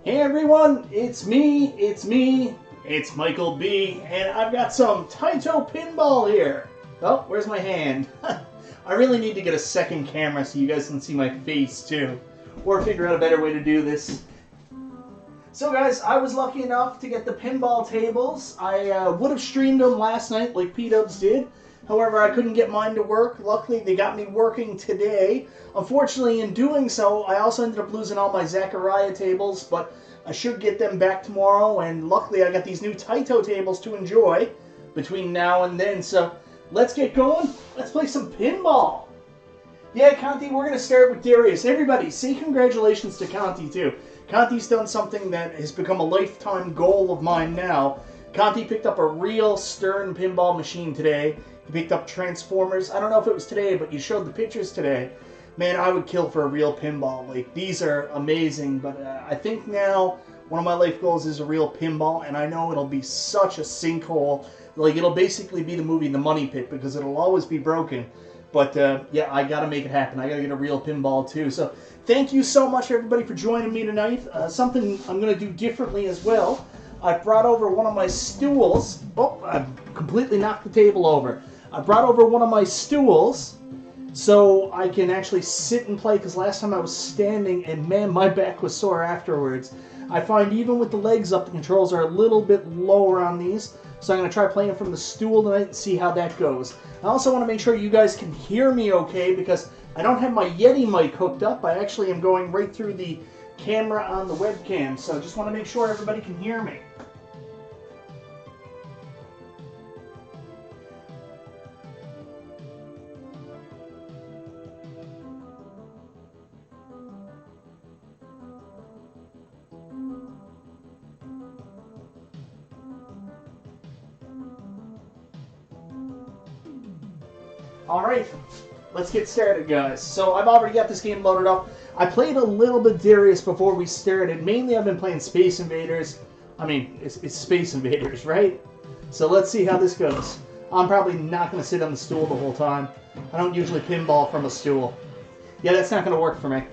Hey everyone, it's me, it's Michael B, and I've got some Taito Pinball here. Oh, where's my hand? I really need to get a second camera so you guys can see my face too, or figure out a better way to do this. So guys, I was lucky enough to get the pinball tables. I would have streamed them last night like P-Dubs did. However, I couldn't get mine to work. Luckily, they got me working today. Unfortunately, in doing so, I also ended up losing all my Zachariah tables, but I should get them back tomorrow, and luckily I got these new Taito tables to enjoy between now and then. So, let's get going. Let's play some pinball. Yeah, Conti, we're going to start with Darius. Everybody, say congratulations to Conti, too. Conti's done something that has become a lifetime goal of mine now. Conti picked up a real Stern pinball machine today. He picked up Transformers. I don't know if it was today, but you showed the pictures today. Man, I would kill for a real pinball. Like, these are amazing, but I think now one of my life goals is a real pinball, and I know it'll be such a sinkhole. Like, it'll basically be the movie The Money Pit, because it'll always be broken. But, yeah, I gotta make it happen. I gotta get a real pinball, too. So, thank you so much, everybody, for joining me tonight. Something I'm gonna do differently as well. I brought over one of my stools. Oh, I completely knocked the table over. I brought over one of my stools so I can actually sit and play, because last time I was standing and man, my back was sore afterwards. I find even with the legs up, the controls are a little bit lower on these, so I'm going to try playing from the stool tonight and see how that goes. I also want to make sure you guys can hear me okay, because I don't have my Yeti mic hooked up. I actually am going right through the camera on the webcam, so I just want to make sure everybody can hear me. Alright, let's get started, guys. So I've already got this game loaded up. I played a little bit Darius before we started. Mainly I've been playing Space Invaders. I mean, it's Space Invaders, right? So let's see how this goes. I'm probably not going to sit on the stool the whole time. I don't usually pinball from a stool. Yeah, that's not going to work for me.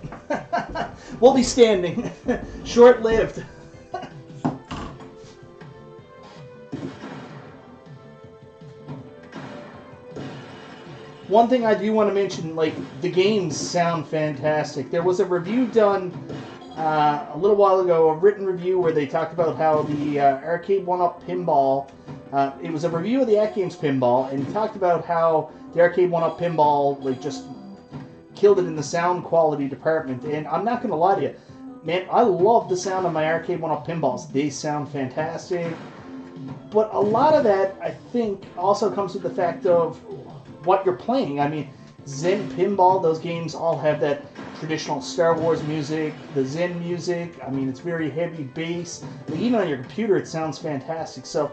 We'll be standing. Short-lived. One thing I do want to mention, like, the games sound fantastic. There was a review done a little while ago, a written review where they talked about how the Arcade 1-Up Pinball, it was a review of the AtGames Pinball, and talked about how the Arcade 1-Up Pinball, like, just killed it in the sound quality department. And I'm not going to lie to you, man, I love the sound of my Arcade 1-Up Pinballs. They sound fantastic. But a lot of that, I think, also comes with the fact of what you're playing. I mean, Zen Pinball, those games all have that traditional Star Wars music, the Zen music. I mean, it's very heavy bass. Like, even on your computer, it sounds fantastic. So,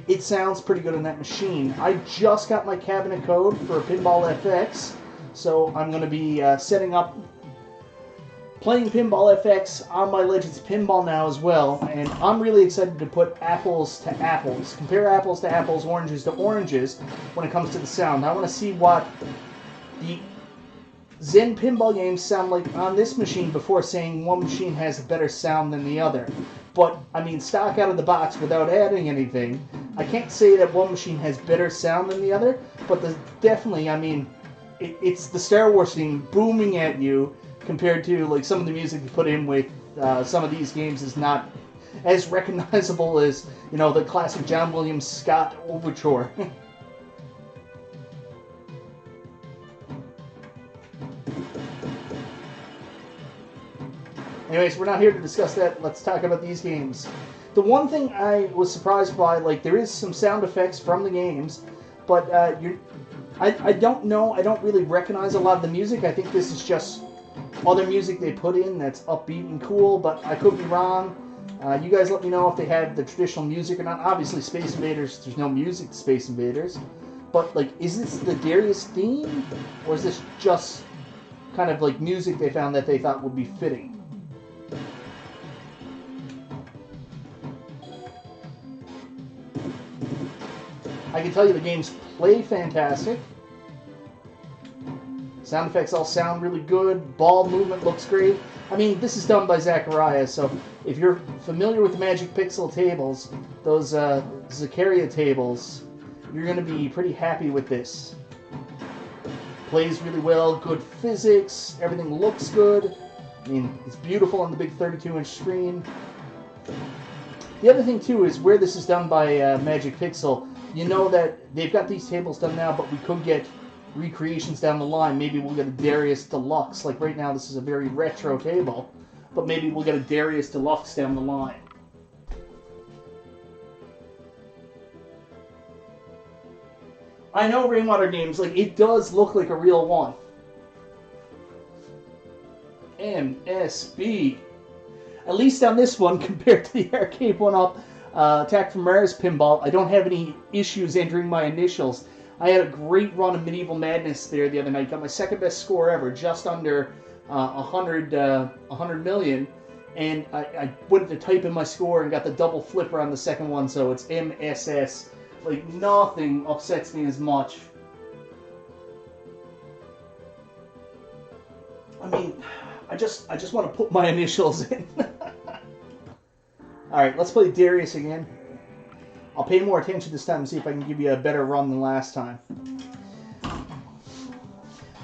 it sounds pretty good on that machine. I just got my cabinet code for Pinball FX, so I'm going to be setting up playing Pinball FX on my Legends Pinball now as well, and I'm really excited to put apples to apples, compare apples to apples, oranges to oranges when it comes to the sound. I want to see what the Zen Pinball games sound like on this machine before saying one machine has a better sound than the other. But, I mean, stock out of the box without adding anything, I can't say that one machine has better sound than the other, but definitely, I mean, it's the Star Wars theme booming at you, compared to, like, some of the music you put in with some of these games is not as recognizable as, you know, the classic John Williams Scott Overture. Anyways, we're not here to discuss that. Let's talk about these games. The one thing I was surprised by, like, there is some sound effects from the games, but I don't know, I don't really recognize a lot of the music. I think this is just other music they put in that's upbeat and cool, but I could be wrong. You guys let me know if they have the traditional music or not. Obviously, Space Invaders, there's no music to Space Invaders. But, like, is this the Darius theme? Or is this just kind of, like, music they found that they thought would be fitting? I can tell you the games play fantastic. Sound effects all sound really good. Ball movement looks great. I mean, this is done by Zachariah, so if you're familiar with the Magic Pixel tables, those Zachariah tables, you're going to be pretty happy with this. Plays really well, good physics, everything looks good. I mean, it's beautiful on the big 32-inch screen. The other thing, too, is where this is done by Magic Pixel, you know that they've got these tables done now, but we could get recreations down the line. Maybe we'll get a Darius Deluxe. Like right now, this is a very retro table, but maybe we'll get a Darius Deluxe down the line. I know Rainwater Games, like, it does look like a real one. MSB. At least on this one, compared to the arcade one-up Attack from Mars Pinball, I don't have any issues entering my initials. I had a great run of Medieval Madness there the other night. Got my second best score ever, just under 100 million. And I went to type in my score and got the double flipper on the second one, so it's MSS. Like, nothing upsets me as much. I mean, I just want to put my initials in. Alright, let's play Darius again. I'll pay more attention this time and see if I can give you a better run than last time.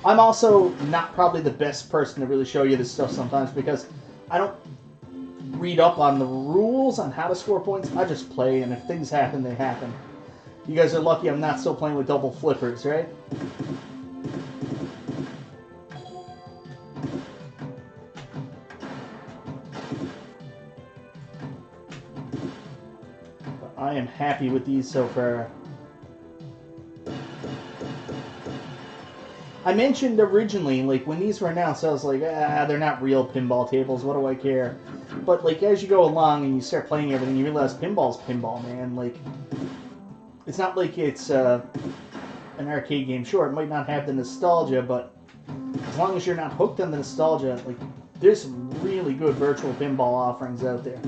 I'm also not probably the best person to really show you this stuff sometimes because I don't read up on the rules on how to score points. I just play, and if things happen, they happen. You guys are lucky I'm not still playing with double flippers, right? But I am happy with these so far. I mentioned originally, like, when these were announced, I was like, they're not real pinball tables, what do I care? But, like, as you go along and you start playing everything, you realize pinball's pinball, man. Like, it's not like it's an arcade game. Sure, it might not have the nostalgia, but as long as you're not hooked on the nostalgia, like, there's some really good virtual pinball offerings out there.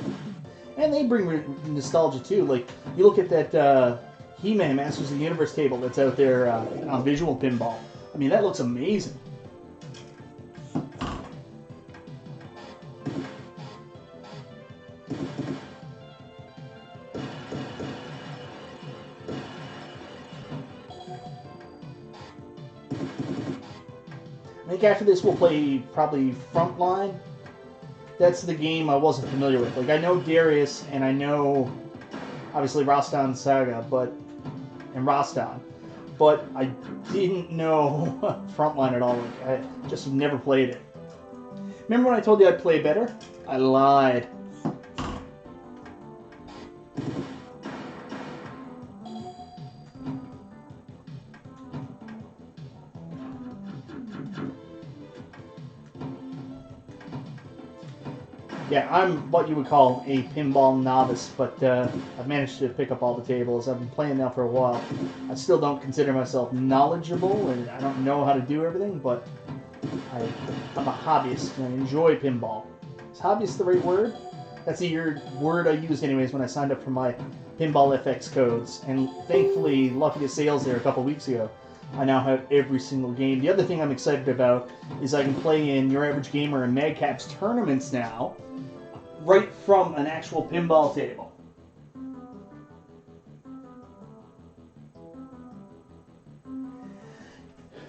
And they bring nostalgia, too. Like, you look at that He-Man Masters of the Universe table that's out there on Visual Pinball. I mean, that looks amazing. I think after this we'll play probably Frontline. That's the game I wasn't familiar with. Like, I know Darius and I know, obviously, Rastan Saga, and Rastan. But I didn't know Frontline at all. Like, I just never played it. Remember when I told you I'd play better? I lied. Yeah, I'm what you would call a pinball novice, but I've managed to pick up all the tables. I've been playing now for a while. I still don't consider myself knowledgeable, and I don't know how to do everything, but I'm a hobbyist, and I enjoy pinball. Is hobbyist the right word? That's the word I used anyways when I signed up for my Pinball FX codes, and thankfully, lucky to sales there a couple weeks ago. I now have every single game. The other thing I'm excited about is I can play in Your Average Gamer and Madcap's tournaments now, right from an actual pinball table.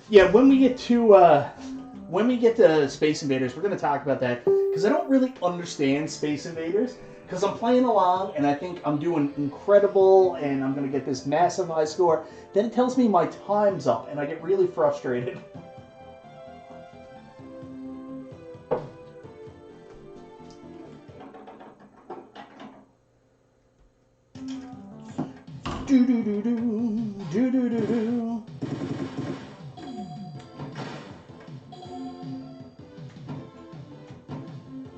Yeah, when we get to Space Invaders, we're going to talk about that, because I don't really understand Space Invaders, because I'm playing along and I think I'm doing incredible and I'm going to get this massive high score. Then it tells me my time's up and I get really frustrated. Do-do-do-do, do-do-do-do.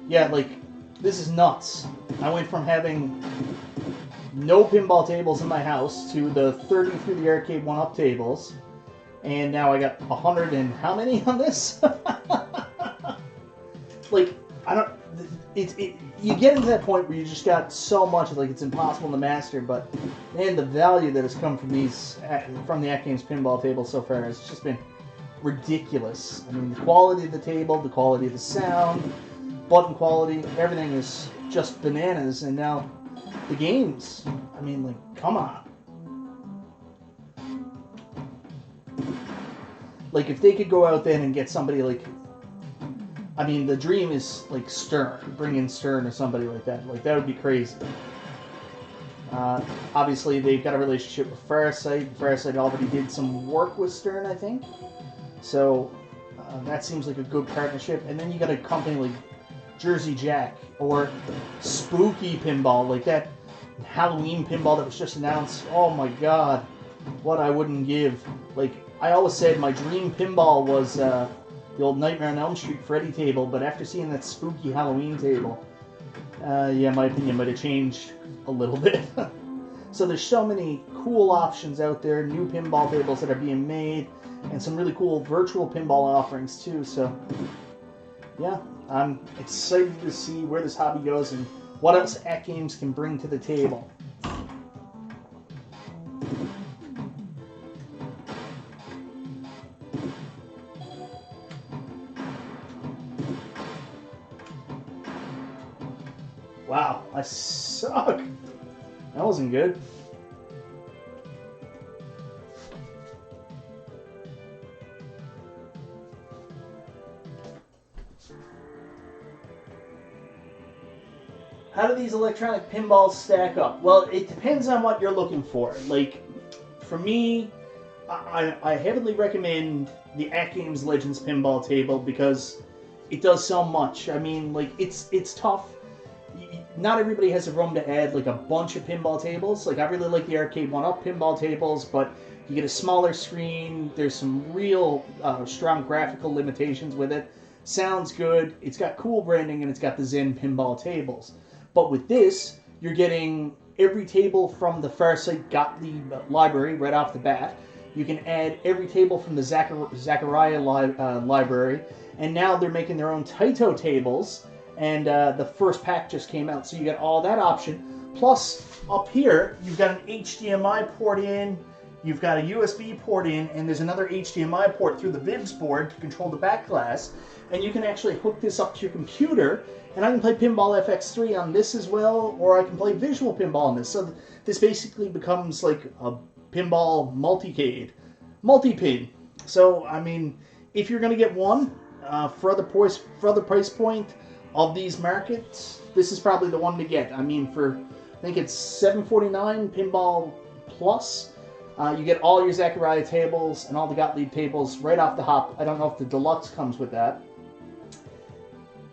Yeah, like, this is nuts. I went from having no pinball tables in my house to the 30 through the arcade one-up tables, and now I got 100 and how many on this? Like, I don't... you get into that point where you just got so much, like, it's impossible to master, but, man, the value that has come from these, from the AtGames Pinball table so far has just been ridiculous. I mean, the quality of the table, the quality of the sound, button quality, everything is just bananas. And now the games, I mean, like, come on. Like, if they could go out then and get somebody like, I mean, the dream is like Stern, bring in Stern or somebody like that. Like, that would be crazy. Obviously, they've got a relationship with Farsight. Farsight already did some work with Stern, I think. So that seems like a good partnership. And then you got a company like Jersey Jack or Spooky Pinball, like that Halloween pinball that was just announced. Oh my God, what I wouldn't give. Like, I always said my dream pinball was the old Nightmare on Elm Street Freddy table, but after seeing that spooky Halloween table, yeah, my opinion might have changed a little bit. So there's so many cool options out there, new pinball tables that are being made, and some really cool virtual pinball offerings too. So yeah, I'm excited to see where this hobby goes and what else AtGames can bring to the table. Wow, I suck. That wasn't good. How do these electronic pinballs stack up? Well, it depends on what you're looking for. Like, for me, I heavily recommend the AtGames Legends Pinball table because it does so much. I mean, like, it's tough. Not everybody has the room to add like a bunch of pinball tables. Like, I really like the Arcade 1-Up pinball tables, but you get a smaller screen. There's some real strong graphical limitations with it. Sounds good. It's got cool branding, and it's got the Zen pinball tables. But with this, you're getting every table from the Farsight Gottlieb library right off the bat. You can add every table from the Zachariah library, and now they're making their own Taito tables. And the first pack just came out, so you got all that option. Plus, up here, you've got an HDMI port in, you've got a USB port in, and there's another HDMI port through the Vibs board to control the back glass. And you can actually hook this up to your computer, and I can play Pinball FX3 on this as well, or I can play Visual Pinball on this. So this basically becomes like a pinball multi-pin. So, I mean, if you're going to get one for the price point of these markets, this is probably the one to get. I mean, for, I think it's $749 Pinball Plus. You get all your Zachariah tables and all the Gottlieb tables right off the hop. I don't know if the Deluxe comes with that.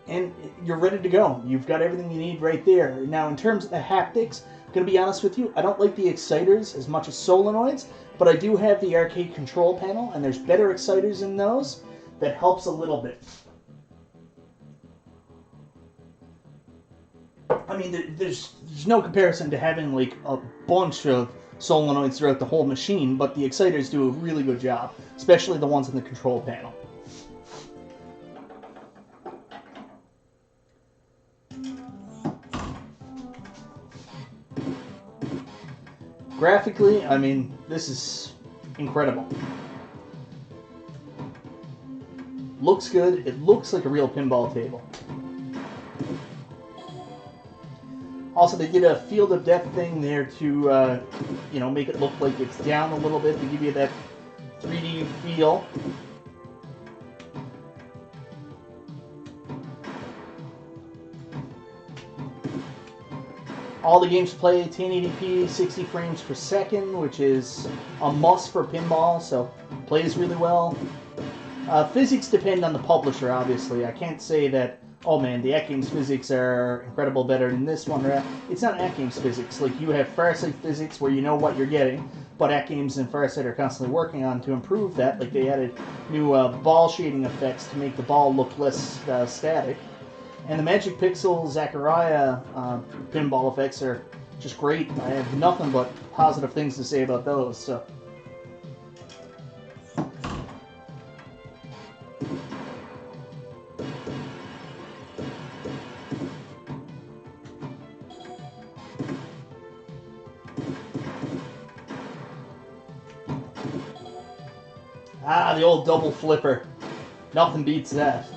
And you're ready to go. You've got everything you need right there. Now, in terms of the haptics, I'm going to be honest with you, I don't like the exciters as much as solenoids, but I do have the arcade control panel, and there's better exciters in those that helps a little bit. I mean, there's no comparison to having like a bunch of solenoids throughout the whole machine, but the exciters do a really good job, especially the ones in the control panel. Graphically, I mean, this is incredible. Looks good. It looks like a real pinball table. Also, they did a field of depth thing there to, you know, make it look like it's down a little bit to give you that 3D feel. All the games play 1080p, 60 frames per second, which is a must for pinball, so plays really well. Physics depend on the publisher, obviously. I can't say that, oh man, the AtGames physics are incredible better than this one. It's not AtGames physics. Like, you have Farsight physics where you know what you're getting, but AtGames and Farsight are constantly working on to improve that. Like, they added new ball shading effects to make the ball look less static. And the Magic Pixel Zachariah pinball effects are just great. I have nothing but positive things to say about those. So. Ah, the old double flipper. Nothing beats that.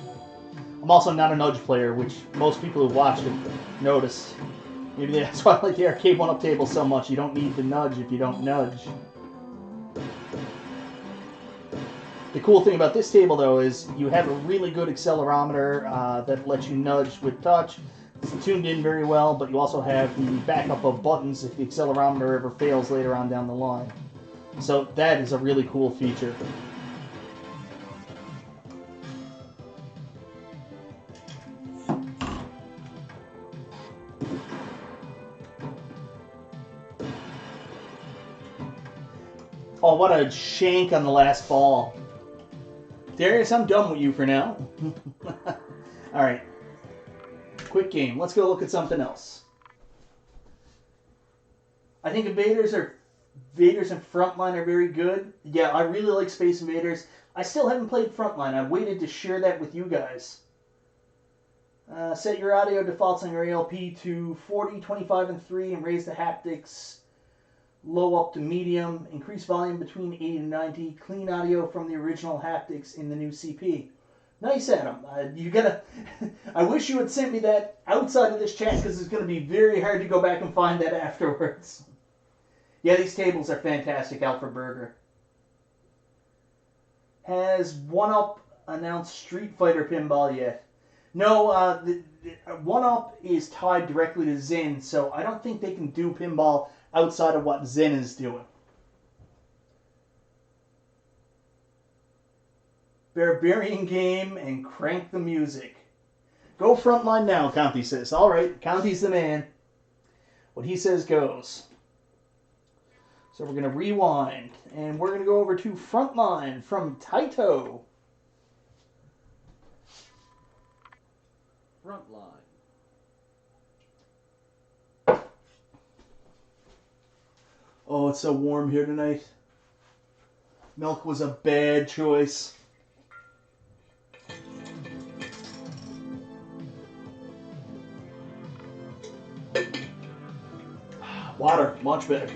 I'm also not a nudge player, which most people who watch it notice. Maybe that's why I like the arcade one-up table so much. You don't need to nudge if you don't nudge. The cool thing about this table, though, is you have a really good accelerometer that lets you nudge with touch. It's tuned in very well, but you also have the backup of buttons if the accelerometer ever fails later on down the line. So that is a really cool feature. Oh, what a shank on the last ball. Darius, I'm done with you for now. Alright. Quick game. Let's go look at something else. I think Invaders and Frontline are very good. Yeah, I really like Space Invaders. I still haven't played Frontline. I waited to share that with you guys. Set your audio defaults on your ALP to 40, 25, and 3, and raise the haptics low up to medium. Increase volume between 80 and 90. Clean audio from the original haptics in the new CP. Nice, Adam. You gotta. I wish you had sent me that outside of this chat because it's going to be very hard to go back and find that afterwards. Yeah, these tables are fantastic. Alfred Berger. Has 1UP announced Street Fighter Pinball yet? No, the 1UP is tied directly to Zen, so I don't think they can do pinball outside of what Zen is doing. Barbarian game and crank the music. Go Frontline now, Conti says. Alright, Conti's the man. What he says goes. So we're going to rewind, and we're going to go over to Frontline from Taito. Frontline. Oh, it's so warm here tonight. Milk was a bad choice. Water, much better.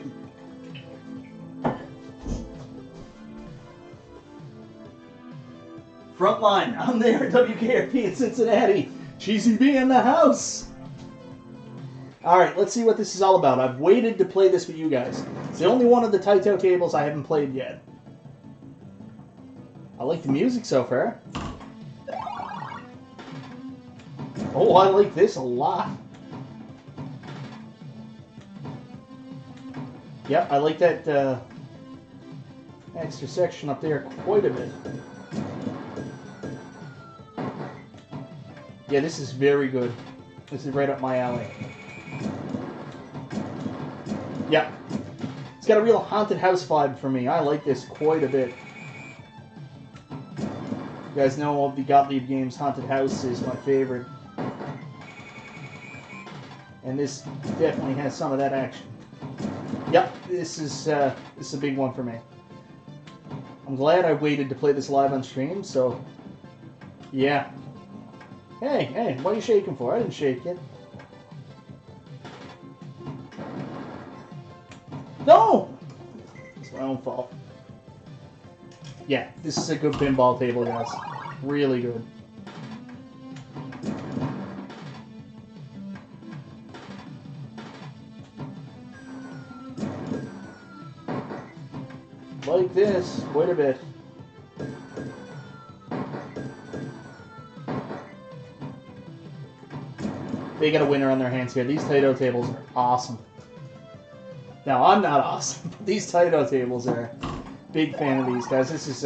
Frontline, I'm there, WKRP in Cincinnati. Cheesy B in the house. Alright, let's see what this is all about. I've waited to play this with you guys. It's the only one of the Taito tables I haven't played yet. I like the music so far. Oh, I like this a lot. Yep, I like that extra section up there quite a bit. Yeah, this is very good. This is right up my alley. Yeah. It's got a real haunted house vibe for me. I like this quite a bit. You guys know the Gottlieb games Haunted House is my favorite. And this definitely has some of that action. Yep, this is a big one for me. I'm glad I waited to play this live on stream, so yeah. Hey, what are you shaking for? I didn't shake it. No! It's my own fault. Yeah, this is a good pinball table, guys. Really good. Like this, quite a bit. They got a winner on their hands here. These Taito tables are awesome. Now, I'm not awesome, but these Taito tables are big fan of these guys. This is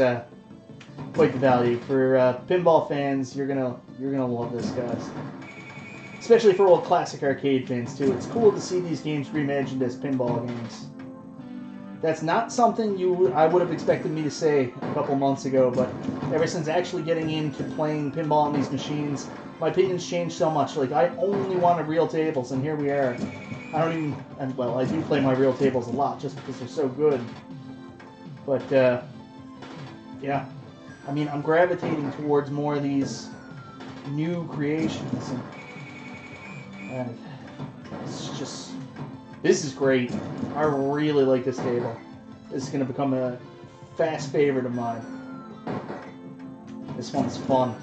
quite the value. For pinball fans, you're gonna love this, guys. Especially for old classic arcade fans, too. It's cool to see these games reimagined as pinball games. That's not something I would have expected me to say a couple months ago, but ever since actually getting into playing pinball on these machines, my opinions changed so much. Like, I only wanted real tables, and here we are. I don't even... And, well, I do play my real tables a lot, just because they're so good. But, yeah. I mean, I'm gravitating towards more of these new creations, and it's just... This is great. I really like this table. This is going to become a fast favorite of mine. This one's fun.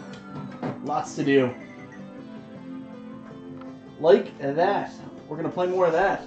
Lots to do. Like that. We're going to play more of that.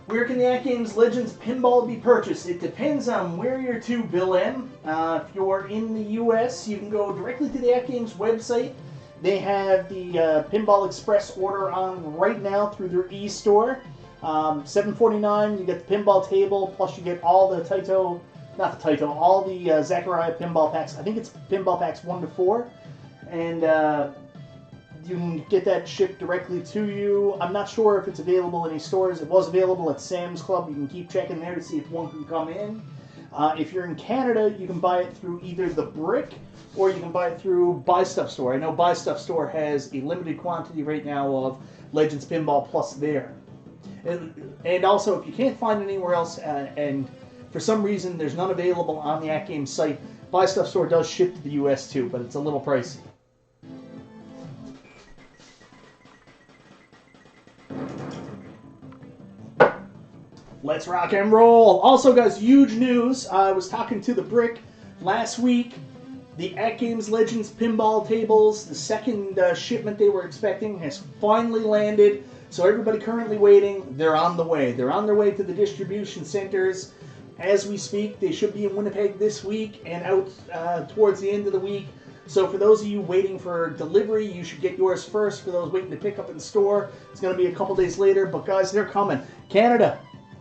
Where can the AtGames Legends Pinball be purchased? It depends on where you're to, Bill M. If you're in the U.S., you can go directly to the AtGames website. They have the Pinball Express order on right now through their e-store. $7.49, you get the pinball table, plus you get all the Taito, not the Taito, all the Zachariah pinball packs. I think it's pinball packs 1 to 4. And you can get that shipped directly to you. I'm not sure if it's available in any stores. It was available at Sam's Club. You can keep checking there to see if one can come in. If you're in Canada, you can buy it through either the Brick or you can buy it through Buy Stuff Store. I know Buy Stuff Store has a limited quantity right now of Legends Pinball Plus there. And also, if you can't find it anywhere else and for some reason there's none available on the AtGames site, Buy Stuff Store does ship to the US too, but it's a little pricey. Let's rock and roll. Also, guys, huge news. I was talking to the Brick last week. The AtGames Legends Pinball tables, the second shipment they were expecting has finally landed. So everybody currently waiting, they're on the way. They're on their way to the distribution centers as we speak. They should be in Winnipeg this week and out towards the end of the week. So for those of you waiting for delivery, you should get yours first. For those waiting to pick up in the store, it's going to be a couple days later. But guys, they're coming. Canada.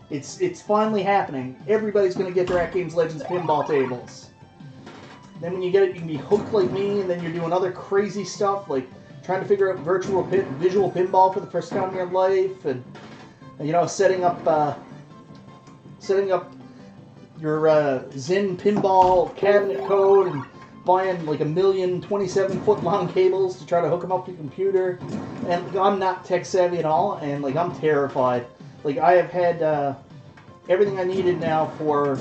It's finally happening. Everybody's going to get their AtGames Legends pinball tables. Then when you get it, you can be hooked like me, and then you're doing other crazy stuff like trying to figure out visual pinball for the first time in your life, and you know, setting up your Zen pinball cabinet code, and buying like 1,000,000 27-foot long cables to try to hook them up to your computer. And I'm not tech savvy at all, and like I'm terrified. Like, I have had everything I needed now for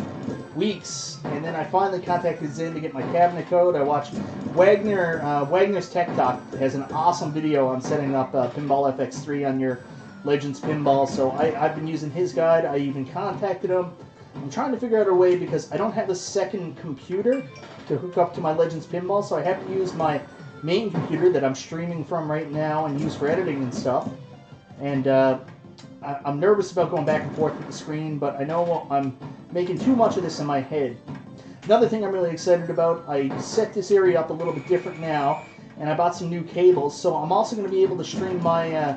weeks, and then I finally contacted Zen to get my cabinet code. I watched Wagner's Tech Talk has an awesome video on setting up Pinball FX3 on your Legends Pinball, so I've been using his guide. I even contacted him. I'm trying to figure out a way, because I don't have a second computer to hook up to my Legends Pinball, so I have to use my main computer that I'm streaming from right now and use for editing and stuff. And I'm nervous about going back and forth with the screen, but I know I'm making too much of this in my head. Another thing I'm really excited about, I set this area up a little bit different now, and I bought some new cables, so I'm also going to be able to stream my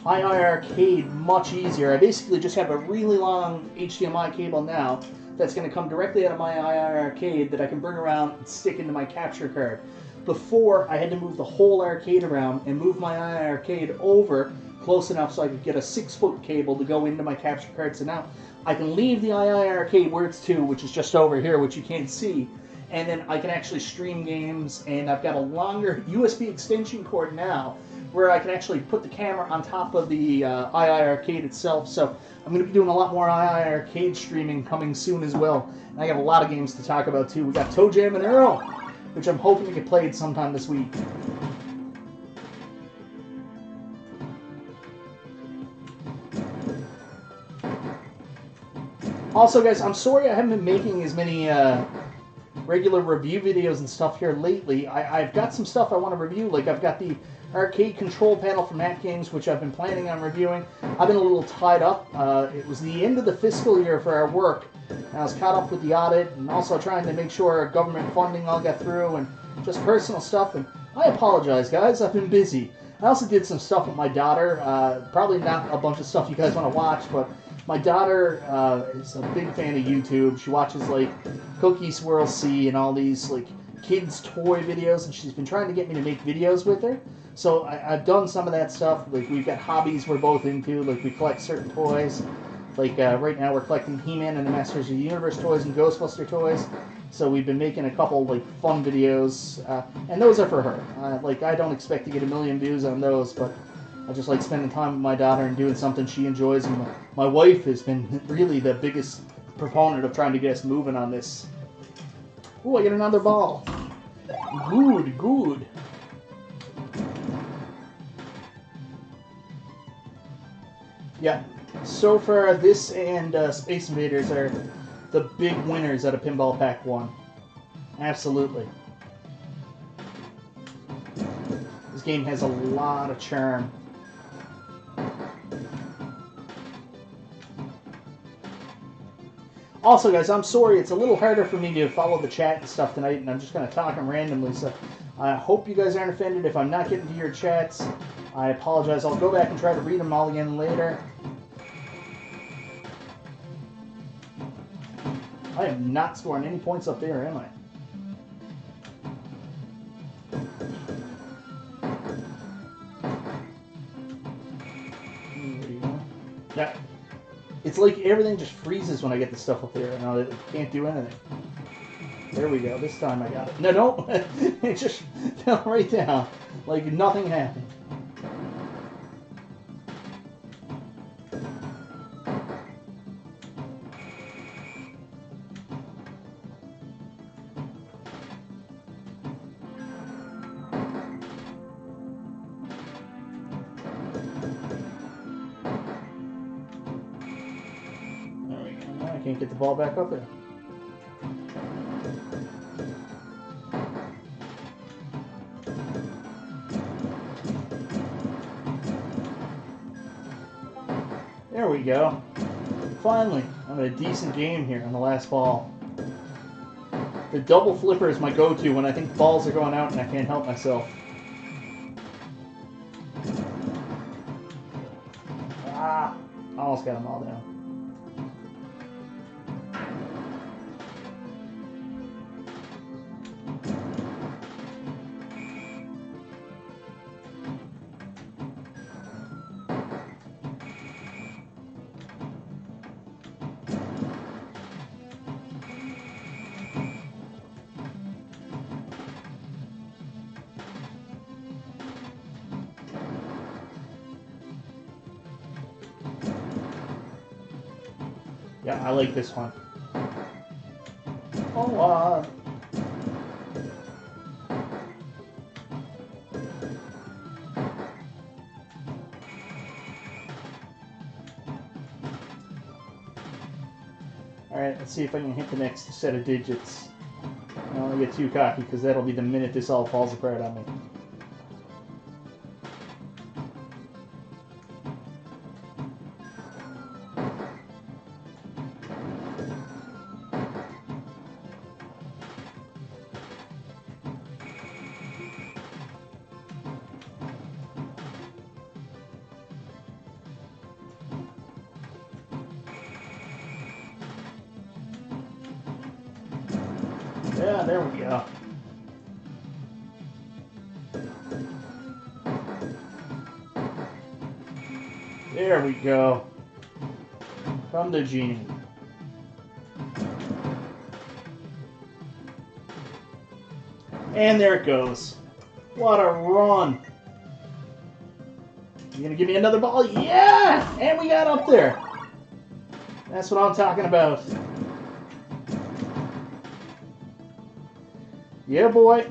II Arcade much easier. I basically just have a really long HDMI cable now that's going to come directly out of my II Arcade that I can bring around and stick into my capture card. Before, I had to move the whole arcade around and move my II Arcade over close enough so I could get a 6-foot cable to go into my capture card. So now I can leave the II Arcade where it's to, which is just over here, which you can't see, and then I can actually stream games, and I've got a longer USB extension cord now where I can actually put the camera on top of the II Arcade itself. So I'm going to be doing a lot more II Arcade streaming coming soon as well. And I got a lot of games to talk about too. We got Toe Jam and Earl, which I'm hoping to get played sometime this week. Also, guys, I'm sorry I haven't been making as many regular review videos and stuff here lately. I've got some stuff I want to review. Like, I've got the arcade control panel from AtGames, which I've been planning on reviewing. I've been a little tied up. It was the end of the fiscal year for our work, and I was caught up with the audit, and also trying to make sure our government funding all got through, and just personal stuff. And I apologize, guys. I've been busy. I also did some stuff with my daughter. Probably not a bunch of stuff you guys want to watch, but my daughter is a big fan of YouTube. She watches, like, Cookie Swirl C and all these, like, kids' toy videos, and she's been trying to get me to make videos with her. So I've done some of that stuff. Like, we've got hobbies we're both into. Like, we collect certain toys. Like, right now we're collecting He-Man and the Masters of the Universe toys and Ghostbuster toys. So we've been making a couple, like, fun videos. And those are for her. Like, I don't expect to get 1 million views on those, but I just like spending time with my daughter and doing something she enjoys. And my wife has been really the biggest proponent of trying to get us moving on this. Ooh, I get another ball. Good, good. Yeah, So far, this and Space Invaders are the big winners out of Pinball Pack 1. Absolutely. This game has a lot of charm. Also, guys, I'm sorry, it's a little harder for me to follow the chat and stuff tonight, and I'm just kind of talking randomly, so I hope you guys aren't offended if I'm not getting to your chats. I apologize. I'll go back and try to read them all again later. I am not scoring any points up there, am I? There you go. Yeah. It's like everything just freezes when I get the stuff up there, and I can't do anything. There we go. This time I got it. No. It just fell right down. Like nothing happened. Can't get the ball back up there. There we go. Finally, I'm in a decent game here on the last ball. The double flipper is my go-to when I think balls are going out and I can't help myself. Ah, almost got them all down. Yeah, I like this one. Oh, Alright, let's see if I can hit the next set of digits. I don't want to get too cocky because that'll be the minute this all falls apart on me. Yeah, there we go. There we go. From the genie. And there it goes. What a run. You gonna give me another ball? Yeah! And we got up there. That's what I'm talking about. Yeah, boy.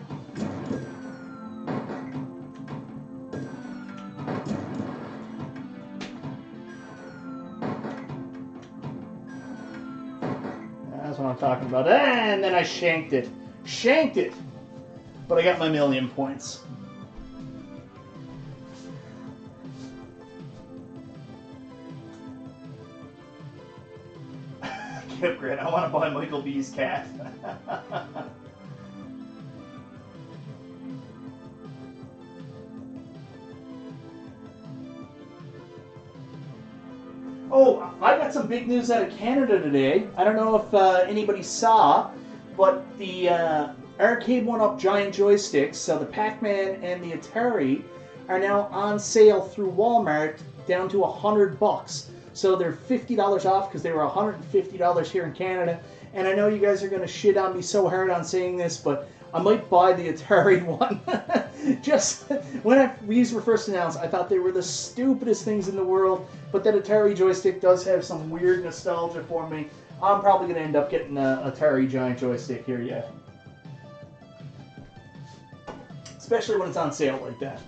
That's what I'm talking about. And then I shanked it. Shanked it! But I got my 1,000,000 points. Kipgrid, I want to buy Michael B's cat. Oh, I got some big news out of Canada today. I don't know if anybody saw, but the Arcade 1-Up giant joysticks, so the Pac-Man and the Atari, are now on sale through Walmart down to $100. So they're $50 off because they were $150 here in Canada. And I know you guys are going to shit on me so hard on saying this, but I might buy the Atari one. Just when these were first announced, I thought they were the stupidest things in the world. But that Atari joystick does have some weird nostalgia for me. I'm probably going to end up getting an Atari giant joystick here yet. Especially when it's on sale like that.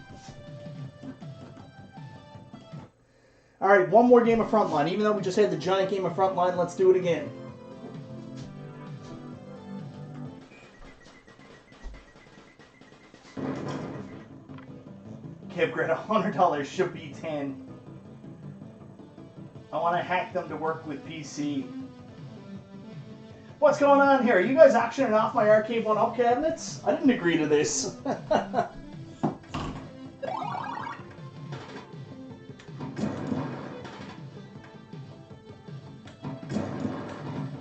Alright, one more game of Frontline. Even though we just had the giant game of Frontline, let's do it again. Kevgret, $100 should be 10. I want to hack them to work with PC. What's going on here? Are you guys auctioning off my Arcade 1-Up cabinets? I didn't agree to this.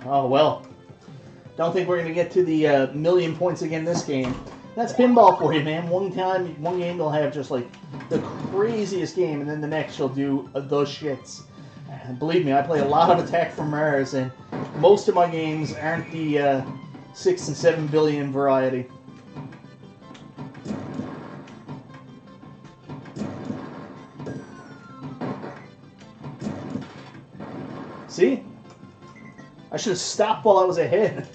Oh, well. Don't think we're going to get to the million points again this game. That's pinball for you, man. One game they'll have just like the craziest game, and then the next you'll do the shits. And believe me, I play a lot of Attack from Mars, and most of my games aren't the 6 and 7 billion variety. See? I should have stopped while I was ahead.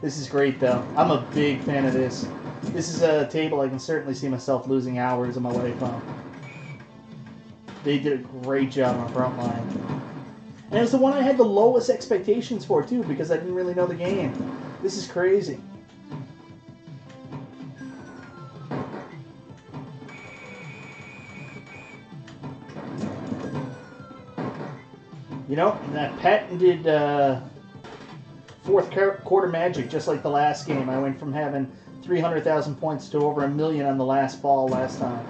This is great, though. I'm a big fan of this. This is a table I can certainly see myself losing hours of my life on. They did a great job on Frontline. And it was the one I had the lowest expectations for, too, because I didn't really know the game. This is crazy. You know, that patented fourth quarter magic, just like the last game. I went from having 300,000 points to over 1 million on the last ball last time.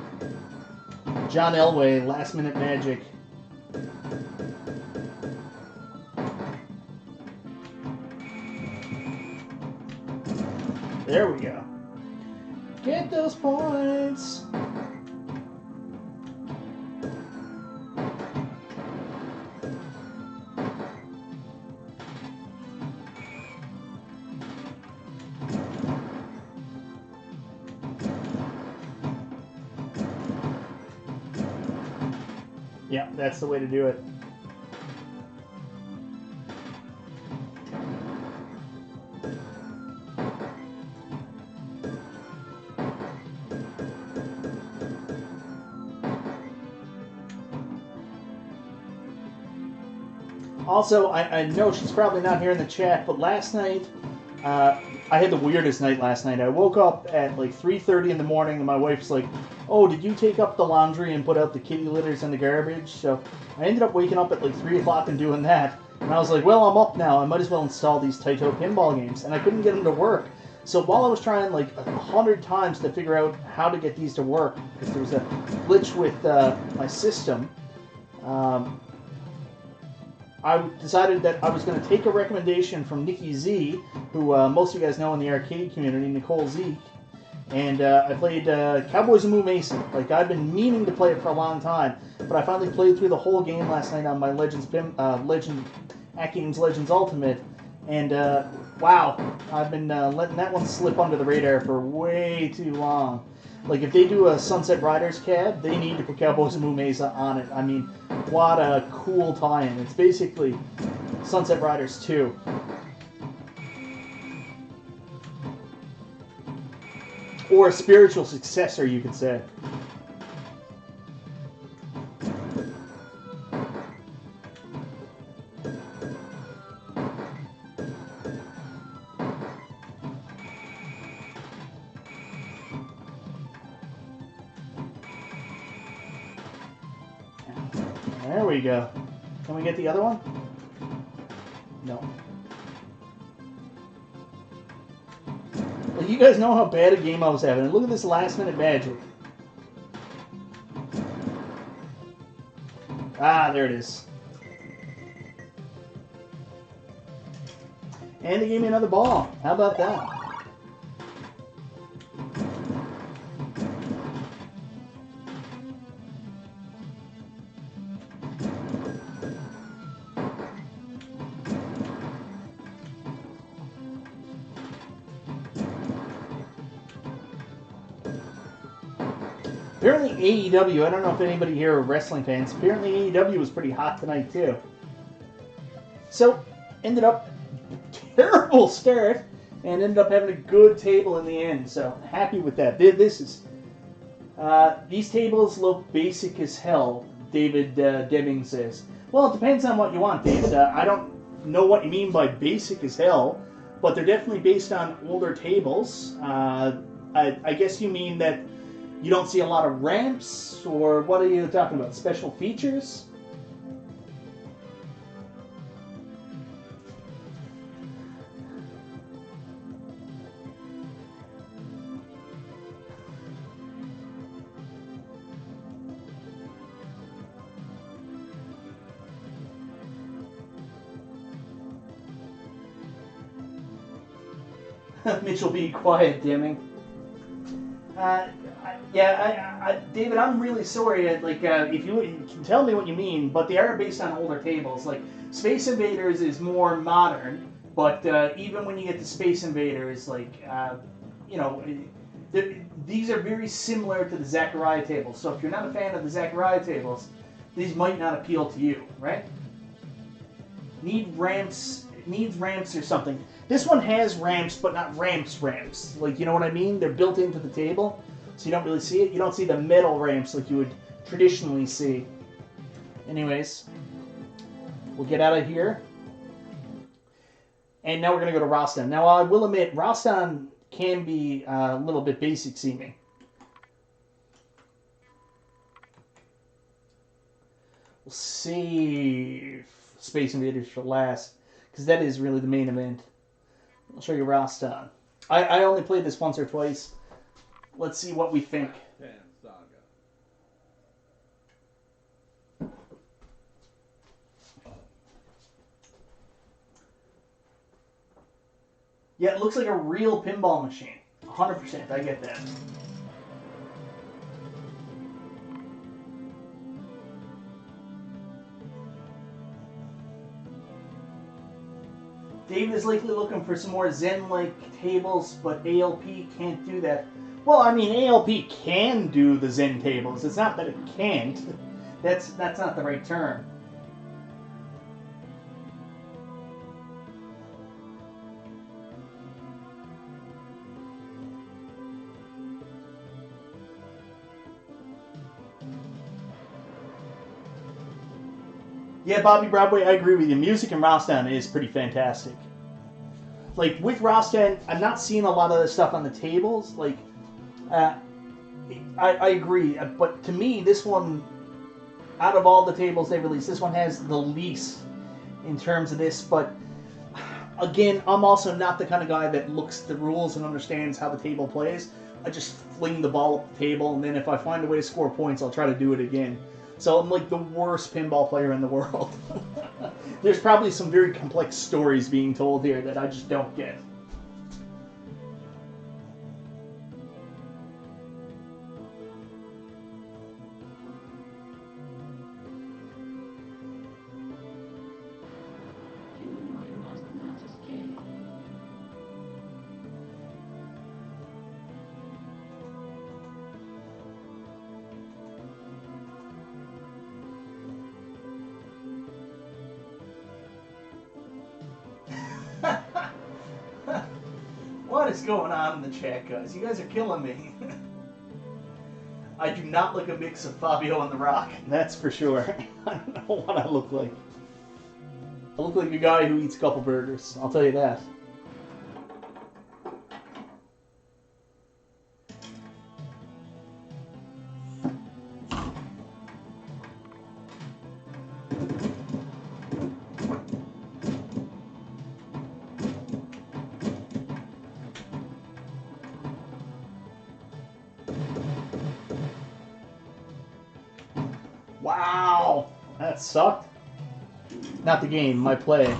John Elway, last minute magic. There we go. Get those points. Yeah, that's the way to do it. Also, I know she's probably not here in the chat, but last night, I had the weirdest night last night. I woke up at like 3:30 in the morning, and my wife's like, "Oh, did you take up the laundry and put out the kitty litters and the garbage?" So I ended up waking up at like 3 o'clock and doing that. And I was like, well, I'm up now. I might as well install these Taito Pinball games. And I couldn't get them to work. So while I was trying like 100 times to figure out how to get these to work, because there was a glitch with my system, I decided that I was going to take a recommendation from Nikki Z, who most of you guys know in the arcade community, Nicole Zeke, and I played Cowboys and Moo Mason. Like, I've been meaning to play it for a long time, but I finally played through the whole game last night on my AtGames Legends Ultimate, and wow, I've been letting that one slip under the radar for way too long. Like, if they do a Sunset Riders cab, they need to put Cowboys and Moo Mesa on it. I mean, what a cool tie-in. It's basically Sunset Riders 2. Or a spiritual successor, you could say. There we go. Can we get the other one? No. Well, you guys know how bad a game I was having. And look at this last minute magic. Ah, there it is. And they gave me another ball. How about that? Apparently AEW, I don't know if anybody here are wrestling fans, apparently AEW was pretty hot tonight too. So, ended up terrible start, and ended up having a good table in the end, so happy with that. This is, These tables look basic as hell, David Deming says. Well, it depends on what you want, David. I don't know what you mean by basic as hell, but they're definitely based on older tables. I guess you mean that you don't see a lot of ramps, or what are you talking about? Special features? Mitchell, be quiet, Deming. David, I'm really sorry. If you can tell me what you mean, but they are based on older tables. Like Space Invaders is more modern, but even when you get to Space Invaders, these are very similar to the Zachariah tables. So if you're not a fan of the Zachariah tables, these might not appeal to you, right? Needs ramps or something. This one has ramps, but not ramps. Like, you know what I mean? They're built into the table, so you don't really see it. You don't see the metal ramps like you would traditionally see. Anyways, we'll get out of here. And now we're going to go to Rastan. Now, I will admit, Rastan can be a little bit basic seeming. We'll save Space Invaders for last, because that is really the main event. I'll show you Rastan. I only played this once or twice. Let's see what we think. Rastan Saga. Yeah, it looks like a real pinball machine. 100%, I get that. David is likely looking for some more Zen-like tables, but ALP can't do that. Well, I mean, ALP can do the Zen tables. It's not that it can't. That's not the right term. Yeah, Bobby Broadway, I agree with you. Music in Rastan is pretty fantastic. Like, with Rastan, I'm not seeing a lot of the stuff on the tables. Like, I agree. But to me, this one, out of all the tables they released, this one has the least in terms of this. But, again, I'm also not the kind of guy that looks at the rules and understands how the table plays. I just fling the ball up the table, and then if I find a way to score points, I'll try to do it again. So I'm like the worst pinball player in the world. There's probably some very complex stories being told here that I just don't get. What is going on in the chat, guys? You guys are killing me. I do not look a mix of Fabio and The Rock. That's for sure. I don't know what I look like. I look like a guy who eats a couple burgers. I'll tell you that. Wow, that sucked. Not the game, my play.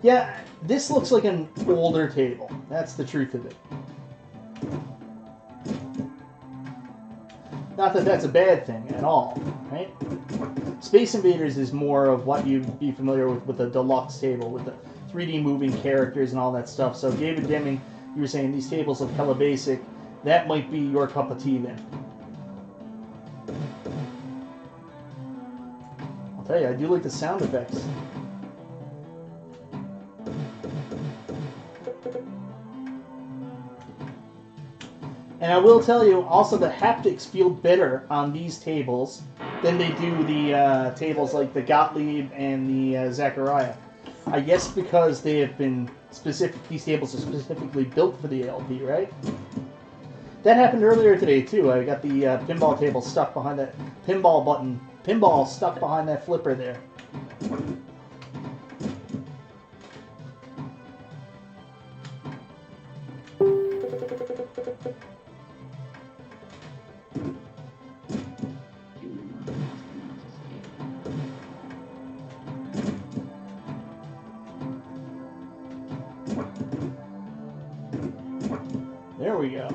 Yeah, this looks like an older table. That's the truth of it. Not that that's a bad thing at all, right? Space Invaders is more of what you'd be familiar with the deluxe table, with the 3D moving characters and all that stuff. So David Deming, you were saying these tables look hella basic. That might be your cup of tea then. I'll tell you, I do like the sound effects. And I will tell you, also, the haptics feel better on these tables than they do the tables like the Gottlieb and the Zachariah. I guess because they have been these tables are specifically built for the ALP, right? That happened earlier today, too. I got the pinball table stuck behind that pinball stuck behind that flipper there. There we go.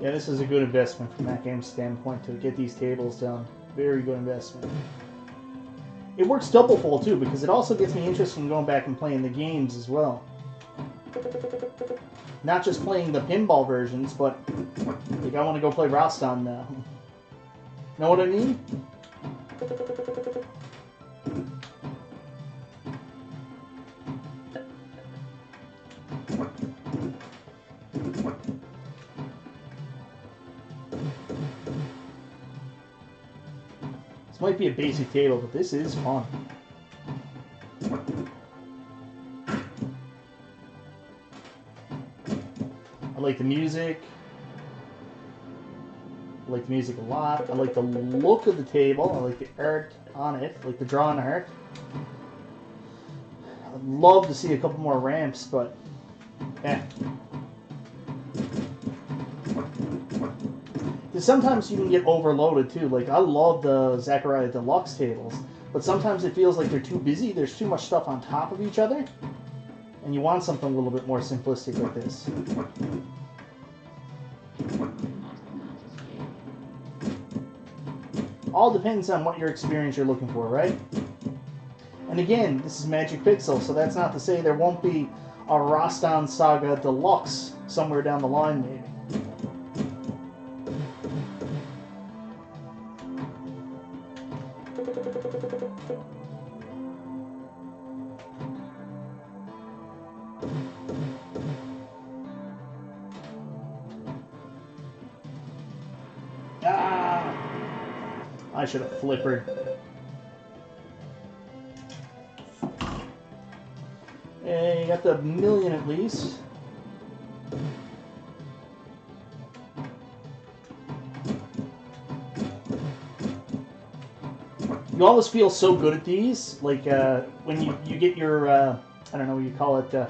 Yeah, this is a good investment from AtGames' standpoint to get these tables done. Very good investment. It works double fold too, because it also gets me interested in going back and playing the games as well. Not just playing the pinball versions, but like I want to go play Rastan now. Know what I mean? This might be a basic table, but this is fun. I like the music. I like the music a lot. I like the look of the table. I like the art on it. I like the drawn art. I'd love to see a couple more ramps, but yeah. Sometimes you can get overloaded too. Like I love the Zachariah Deluxe tables, but sometimes it feels like they're too busy. There's too much stuff on top of each other, and you want something a little bit more simplistic like this. All depends on what your experience you're looking for, right? And again, this is Magic Pixel, so that's not to say there won't be a Rastan Saga Deluxe somewhere down the line, maybe. I should have flippered. Hey, you got the million at least. You always feel so good at these, like when you get your, I don't know what you call it,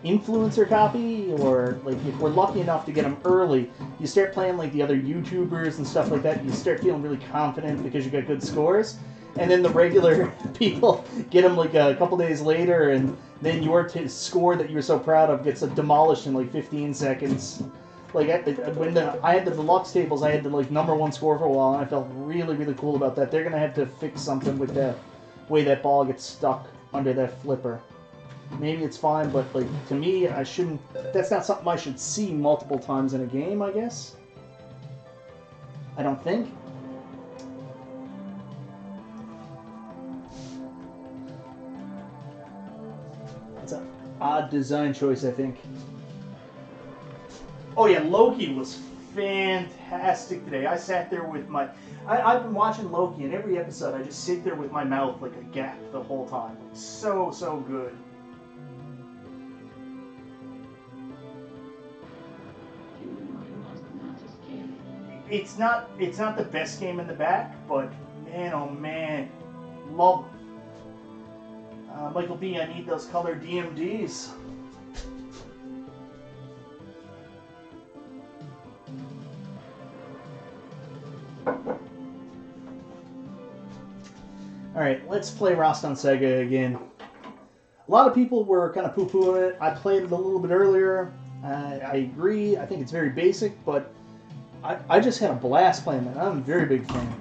influencer copy, or like if we're lucky enough to get them early, you start playing like the other YouTubers and stuff like that, and you start feeling really confident because you got good scores, and then the regular people get them like a couple days later, and then your score that you were so proud of gets demolished in like 15 seconds. Like when I had the deluxe tables, I had the like #1 score for a while, and I felt really, really cool about that. They're gonna have to fix something with the way that ball gets stuck under that flipper. Maybe it's fine, but like to me, I shouldn't. That's not something I should see multiple times in a game, I guess. I don't think. It's an odd design choice, I think. Oh yeah, Loki was fantastic today. I sat there with my... I've been watching Loki, and every episode I just sit there with my mouth like a gap the whole time. So, so good. It's not the best game in the back, but man, oh man, love it. Michael B, I need those color DMDs. Alright, let's play Rastan Saga again. A lot of people were kind of poo-pooing it. I played it a little bit earlier. I agree. I think it's very basic, but I just had a blast playing it. I'm a very big fan.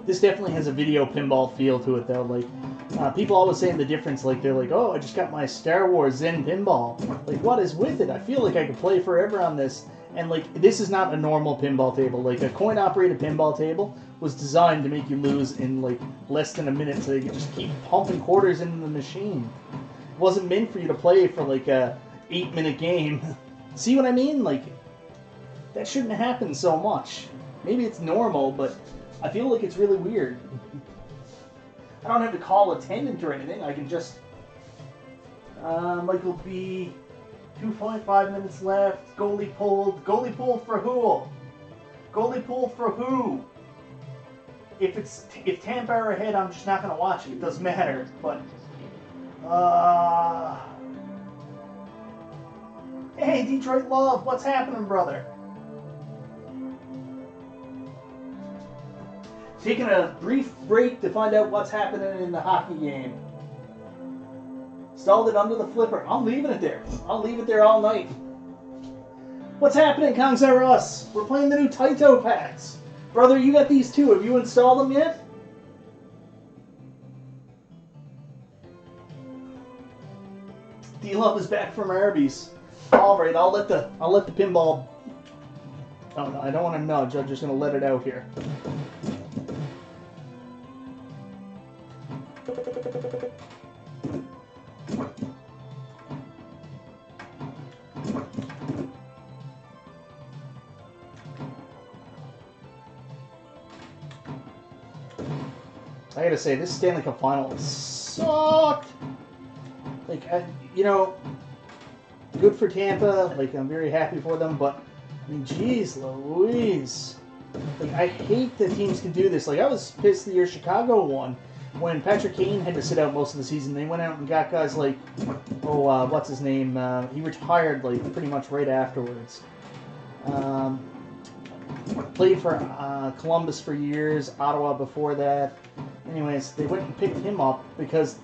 This definitely has a video pinball feel to it, though. Like, people always saying the difference. Like, they're like, "Oh, I just got my Star Wars Zen pinball." Like, what is with it? I feel like I could play forever on this. And like, this is not a normal pinball table. Like, a coin-operated pinball table was designed to make you lose in like less than a minute, so you could just keep pumping quarters into the machine. It wasn't meant for you to play for like a 8-minute game. See what I mean? Like, that shouldn't happen so much. Maybe it's normal, but I feel like it's really weird. I don't have to call attendant or anything. I can just... Michael B. 2.5 minutes left. Goalie pulled. Goalie pulled for who? Goalie pulled for who? If Tampa are ahead, I'm just not going to watch it. It doesn't matter. But... Hey, Detroit Love. What's happening, brother? Taking a brief break to find out what's happening in the hockey game. Stalled it under the flipper. I'm leaving it there. I'll leave it there all night. What's happening, Kangsar Us? We're playing the new Taito packs. Brother, you got these too. Have you installed them yet? D-Love is back from Arby's. All right, I'll let the pinball... Oh, no, I don't want to nudge. I'm just going to let it out here. I gotta say, this Stanley Cup final sucked. Like, you know, good for Tampa. Like, I'm very happy for them, but I mean, geez, Louise. Like, I hate that teams can do this. Like, I was pissed the year Chicago won when Patrick Kane had to sit out most of the season. They went out and got guys like, what's his name? He retired like pretty much right afterwards. Played for Columbus for years, Ottawa before that. Anyways, they went and picked him up because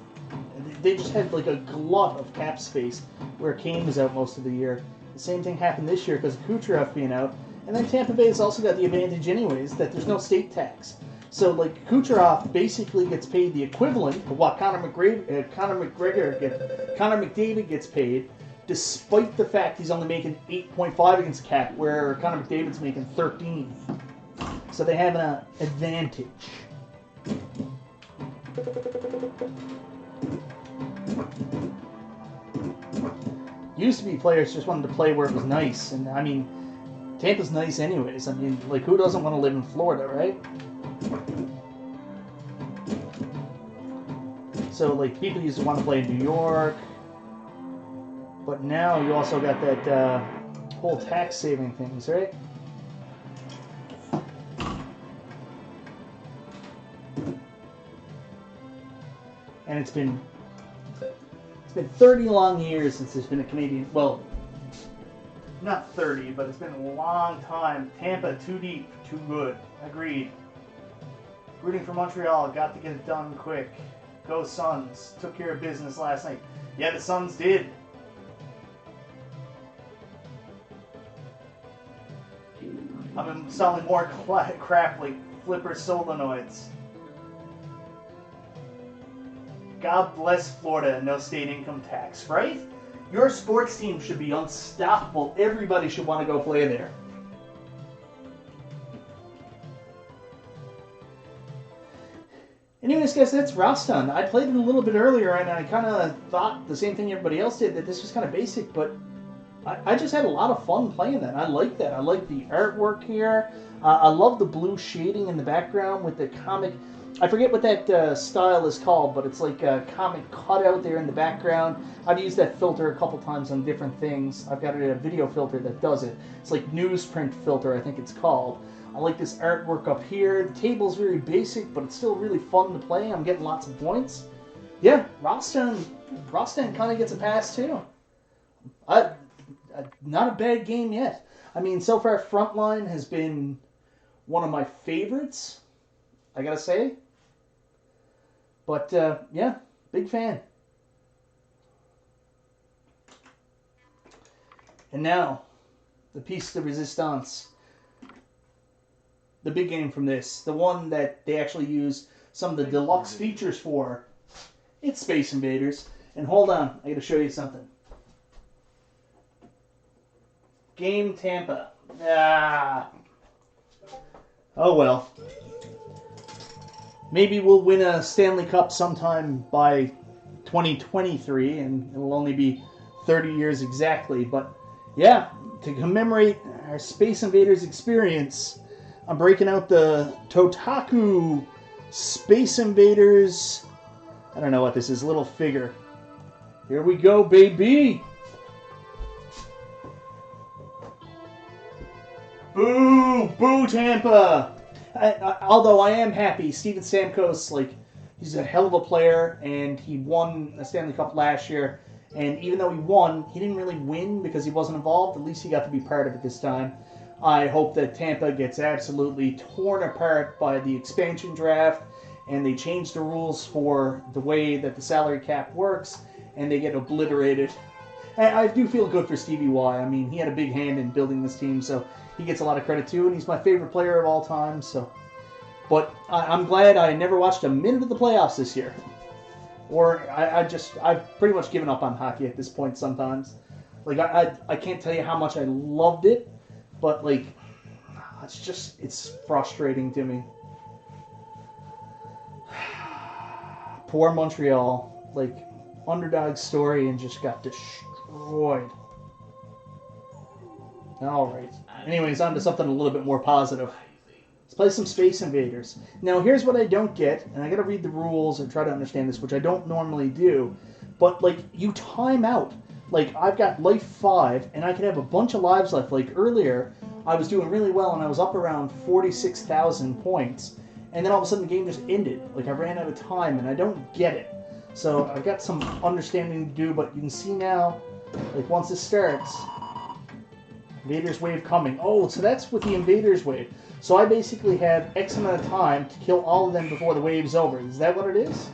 they just had like a glut of cap space where Kane was out most of the year. The same thing happened this year because of Kucherov being out. And then Tampa Bay has also got the advantage anyways that there's no state tax. So like Kucherov basically gets paid the equivalent of what Conor McDavid gets paid, despite the fact he's only making 8.5 against cap, where Conor McDavid's making 13. So they have an advantage. Used to be players just wanted to play where it was nice, and I mean, Tampa's nice anyways. I mean, like, who doesn't want to live in Florida, right? So, like, people used to want to play in New York, but now you also got that whole tax saving things, right? And it's been 30 long years since there's been a Canadian, well, not 30, but it's been a long time. Tampa, too deep, too good. Agreed. Rooting for Montreal, got to get it done quick. Go Suns, took care of business last night. Yeah, the Suns did. I've been selling more crap like flipper solenoids. God bless Florida and no state income tax, right? Your sports team should be unstoppable. Everybody should want to go play there. Anyways, guys, that's Rastan. I played it a little bit earlier, and I kind of thought the same thing everybody else did, that this was kind of basic, but I just had a lot of fun playing that. I like that. I like the artwork here. I love the blue shading in the background with the comic. I forget what that style is called, but it's like a comic cutout there in the background. I've used that filter a couple times on different things. I've got a video filter that does it. It's like newsprint filter, I think it's called. I like this artwork up here. The table's very basic, but it's still really fun to play. I'm getting lots of points. Yeah, Rastan kind of gets a pass too. Not a bad game yet. I mean, so far Frontline has been one of my favorites, I gotta say. But yeah, big fan. And now, the piece de resistance. The big game from this. The one that they actually use some of the deluxe features for. It's Space Invaders. And hold on, I gotta show you something. Game Tampa. Oh well. Maybe we'll win a Stanley Cup sometime by 2023, and it'll only be 30 years exactly. But yeah, to commemorate our Space Invaders experience, I'm breaking out the Totaku Space Invaders. I don't know what this is, little figure. Here we go, baby! Boo! Boo, Tampa! Although I am happy, Steven Stamkos, like, he's a hell of a player, and he won a Stanley Cup last year. And even though he won, he didn't really win because he wasn't involved. At least he got to be part of it this time. I hope that Tampa gets absolutely torn apart by the expansion draft, and they change the rules for the way that the salary cap works, and they get obliterated. I do feel good for Stevie Y. I mean, he had a big hand in building this team, so he gets a lot of credit too, and he's my favorite player of all time. So, but I'm glad I never watched a minute of the playoffs this year. Or I've pretty much given up on hockey at this point sometimes. Like, I can't tell you how much I loved it, but, like, it's frustrating to me. Poor Montreal. Like, underdog story and just got destroyed. Alright. Anyways, on to something a little bit more positive. Let's play some Space Invaders. Now, here's what I don't get, and I gotta read the rules and try to understand this, which I don't normally do. But, like, you time out. Like, I've got life 5, and I can have a bunch of lives left. Like, earlier, I was doing really well, and I was up around 46,000 points. And then all of a sudden, the game just ended. Like, I ran out of time, and I don't get it. So, I've got some understanding to do, but you can see now, like, once this starts, Invaders Wave coming. Oh, so that's with the Invaders Wave. So I basically have X amount of time to kill all of them before the wave's over. Is that what it is?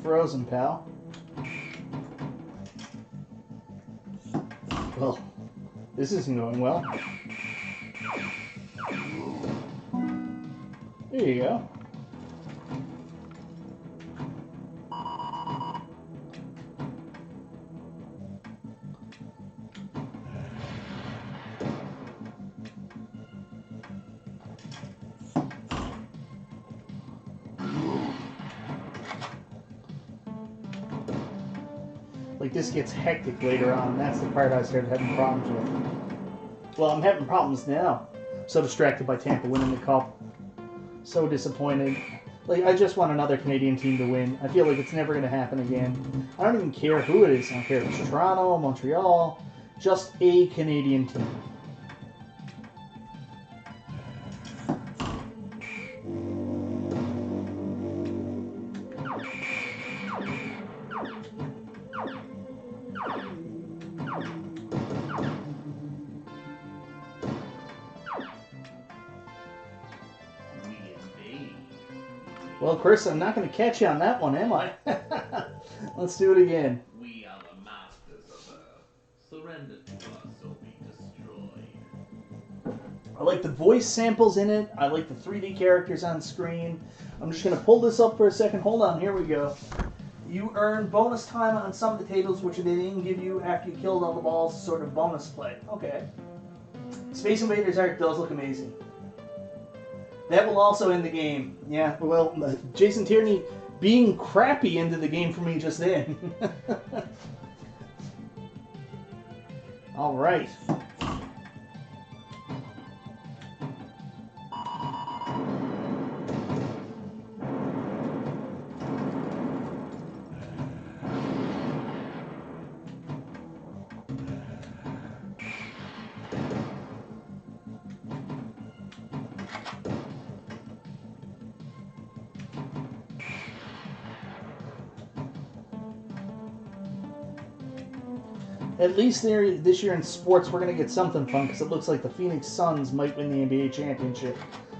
Frozen, pal. Well, this isn't going well. There you go. Like, this gets hectic later on. That's the part I started having problems with. Well, I'm having problems now. So distracted by Tampa winning the Cup. So disappointed. Like, I just want another Canadian team to win. I feel like it's never going to happen again. I don't even care who it is. I don't care if it's Toronto, Montreal. Just a Canadian team. Well, Chris, I'm not going to catch you on that one, am I? Let's do it again. We are the masters of Earth. Surrender to us or be destroyed. I like the voice samples in it. I like the 3D characters on screen. I'm just going to pull this up for a second. Hold on, here we go. You earn bonus time on some of the tables, which they didn't give you after you killed all the balls, sort of bonus play. Okay. Space Invaders art does look amazing. That will also end the game. Yeah, well, Jason Tierney being crappy ended the game for me just then. All right. At least this year in sports, we're going to get something fun because it looks like the Phoenix Suns might win the NBA championship.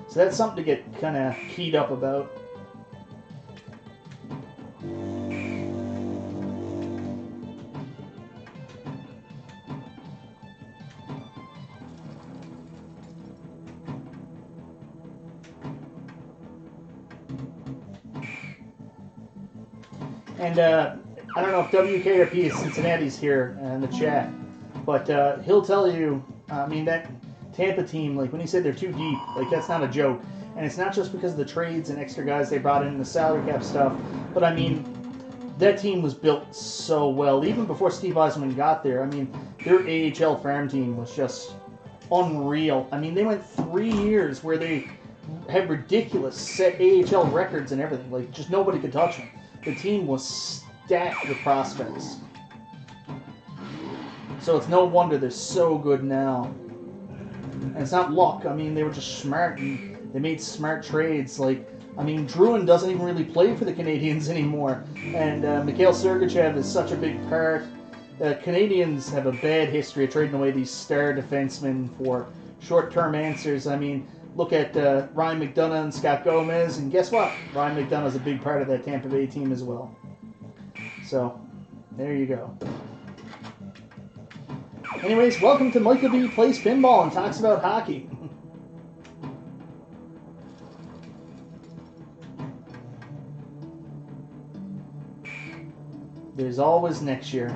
So that's something to get kind of keyed up about. And I don't know if WKRP is Cincinnati's here in the chat, but he'll tell you, I mean, that Tampa team, like when he said they're too deep, like that's not a joke. And it's not just because of the trades and extra guys they brought in the salary cap stuff, but I mean, that team was built so well. Even before Steve Eisman got there, I mean, their AHL farm team was just unreal. I mean, they went 3 years where they had ridiculous set AHL records and everything. Like, just nobody could touch them. The team was stacked with prospects. So it's no wonder they're so good now. And it's not luck. I mean, they were just smart and they made smart trades. Like, I mean, Druin doesn't even really play for the Canadians anymore. And Mikhail Sergachev is such a big part. The Canadians have a bad history of trading away these star defensemen for short-term answers. I mean, look at Ryan McDonough and Scott Gomez, and guess what? Ryan McDonough is a big part of that Tampa Bay team as well. So, there you go. Anyways, welcome to Michael B. Plays Pinball and Talks About Hockey. There's always next year.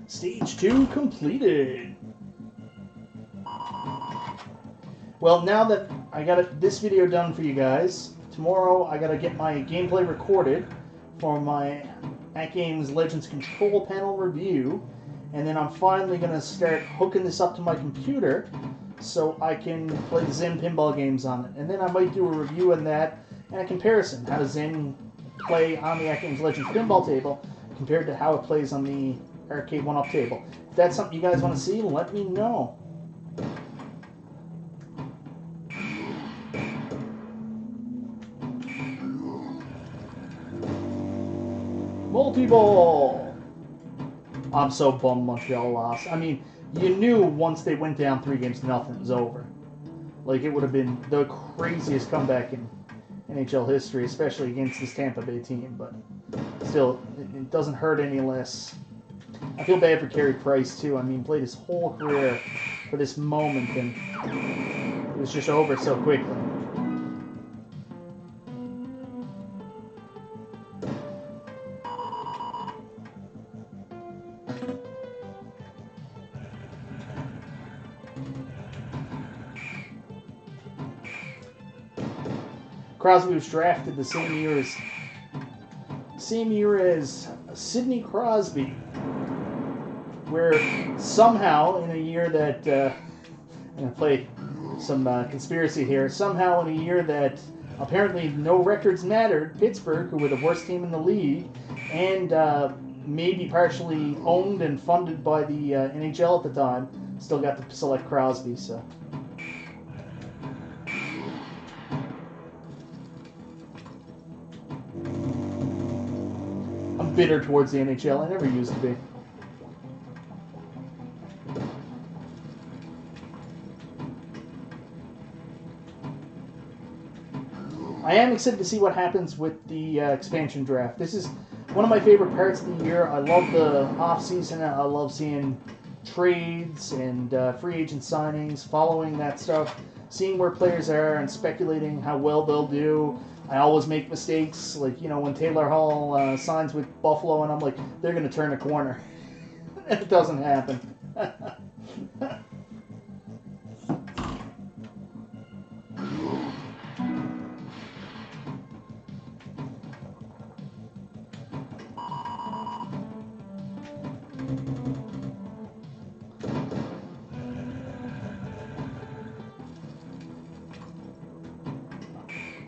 Stage 2 completed. Well, now that I got this video done for you guys, tomorrow I gotta get my gameplay recorded for my AtGames Legends control panel review, and then I'm finally gonna start hooking this up to my computer so I can play the Zen pinball games on it. And then I might do a review on that and a comparison, how does Zen play on the AtGames Legends pinball table compared to how it plays on the Arcade 1-Up table. If that's something you guys want to see, let me know. Multi-ball! I'm so bummed Montreal lost. I mean, you knew once they went down 3-0 it was over. Like, it would have been the craziest comeback in NHL history, especially against this Tampa Bay team, but still, it doesn't hurt any less. I feel bad for Carey Price, too. I mean, played his whole career for this moment, and it was just over so quickly. Crosby was drafted the same year as Sidney Crosby, where somehow in a year that I'm going to play some conspiracy here. Somehow in a year that apparently no records mattered, Pittsburgh, who were the worst team in the league, and maybe partially owned and funded by the NHL at the time, still got to select Crosby. So. I'm bitter towards the NHL. I never used to be. I am excited to see what happens with the expansion draft. This is one of my favorite parts of the year. I love the off-season. I love seeing trades and free agent signings, following that stuff, seeing where players are and speculating how well they'll do. I always make mistakes, like, you know, when Taylor Hall signs with Buffalo, and I'm like, they're going to turn a corner. It doesn't happen.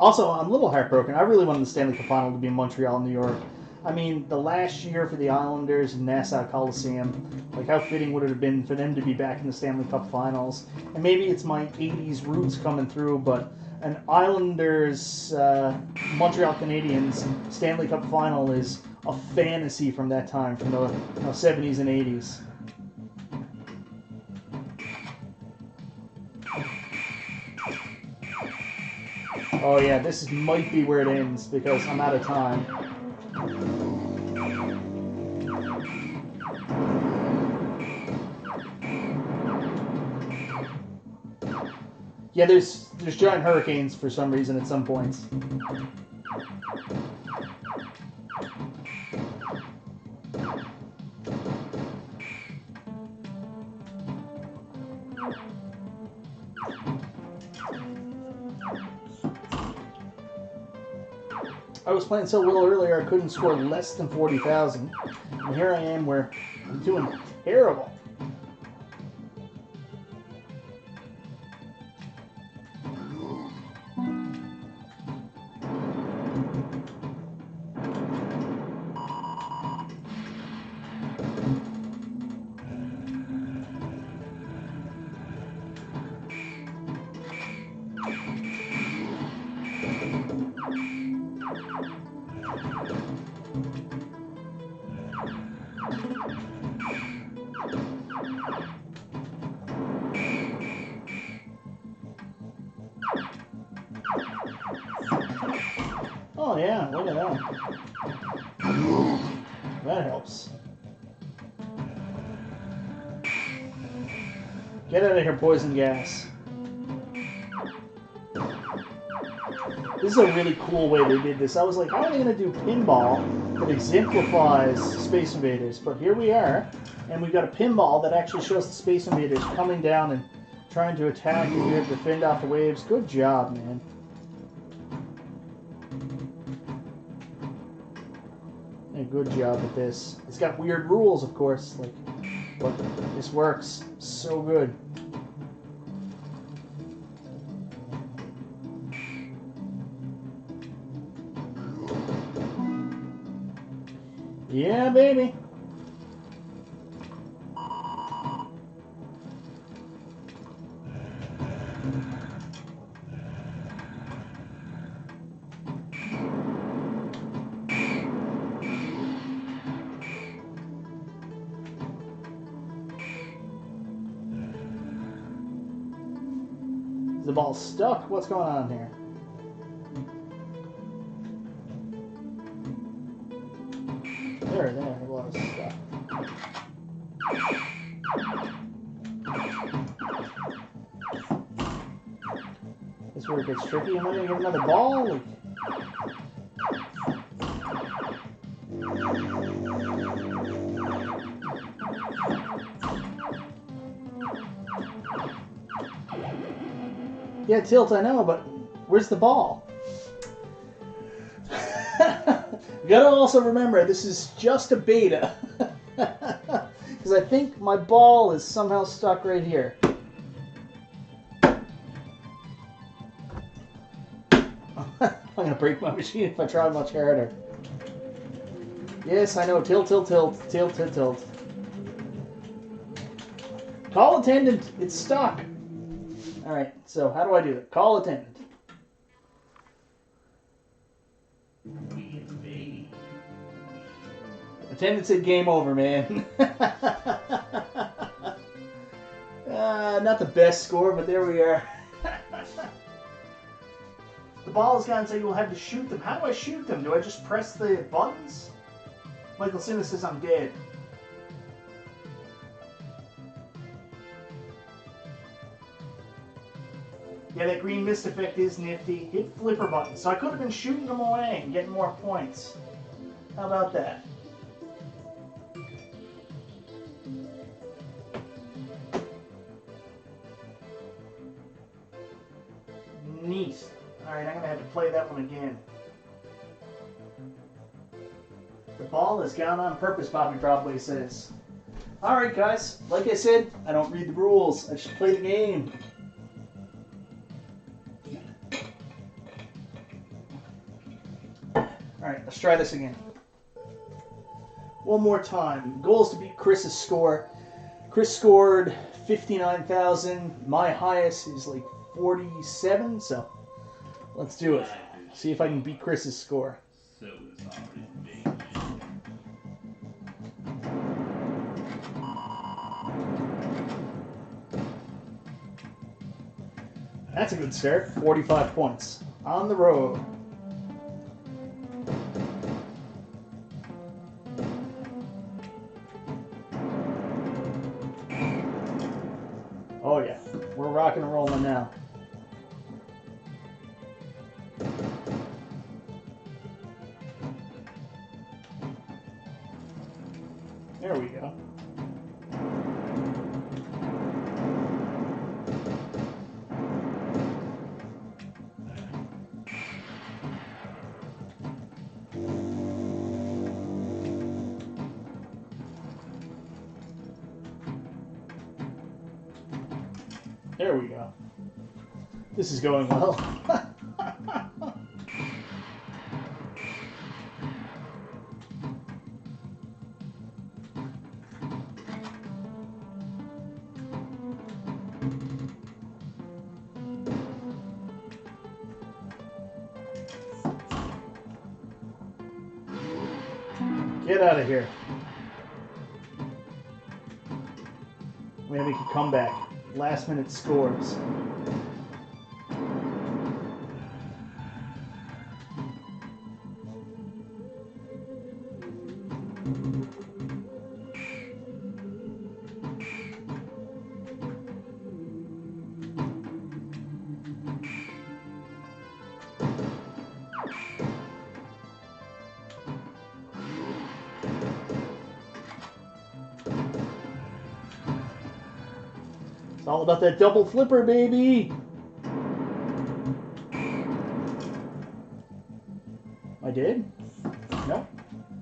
Also, I'm a little heartbroken. I really wanted the Stanley Cup Final to be in Montreal, New York. I mean, the last year for the Islanders in Nassau Coliseum, like, how fitting would it have been for them to be back in the Stanley Cup Finals? And maybe it's my 80s roots coming through, but an Islanders, Montreal Canadiens Stanley Cup Final is a fantasy from that time, from the 70s and 80s. Oh yeah, this might be where it ends because I'm out of time. Yeah, there's giant hurricanes for some reason at some points. I was playing so well earlier I couldn't score less than 40,000. And here I am where I'm doing terrible. Oh yeah, look at that. That helps. Get out of here, poison gas. This is a really cool way they did this. I was like, how are they going to do pinball that exemplifies Space Invaders? But here we are, and we've got a pinball that actually shows the Space Invaders coming down and trying to attack you. You have to fend off the waves. Good job, man. A good job at this. It's got weird rules, of course, like, but this works so good. Yeah, baby. Is the ball stuck? What's going on here? There, it was stuck. This is where it gets tricky. Am I gonna get another ball? Like... Yeah, tilt, I know, but where's the ball? You gotta also remember, this is just a beta. Because I think my ball is somehow stuck right here. I'm gonna break my machine if I try much harder. Yes, I know, tilt, tilt, tilt, tilt, tilt, tilt. Call attendant, it's stuck. Alright, so how do I do it? Call attendant. Attendant said game over, man. Not the best score, but there we are. The ball is gone, so you will have to shoot them. How do I shoot them? Do I just press the buttons? Michael Simmons says I'm dead. Yeah, that green mist effect is nifty. Hit flipper button. So I could have been shooting them away and getting more points. How about that? Neat. Alright, I'm going to have to play that one again. The ball is gone on purpose, Bobby Broadway says. Alright, guys. Like I said, I don't read the rules. I just play the game. Alright, let's try this again. One more time. Goal is to beat Chris's score. Chris scored 59,000. My highest is like 47, so let's do it. See if I can beat Chris's score. That's a good start. 45 points. On the road. Oh yeah, we're rocking and rolling now. There we go. There we go. This is going well. Get out of here. We have to make a comeback. Last minute scores. It's all about that double flipper, baby! I did? No.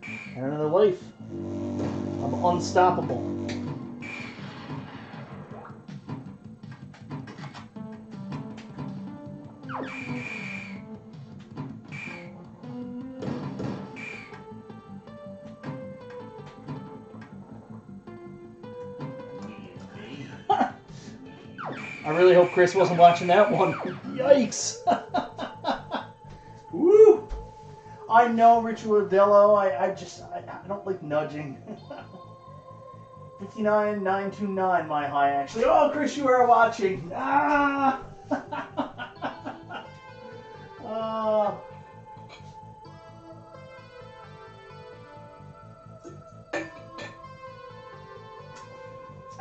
I had another life. I'm unstoppable. I really hope Chris wasn't watching that one. Yikes! Woo! I know, Ritual Dello. I don't like nudging. 59,929, my high actually. Oh, Chris, you are watching. Ah!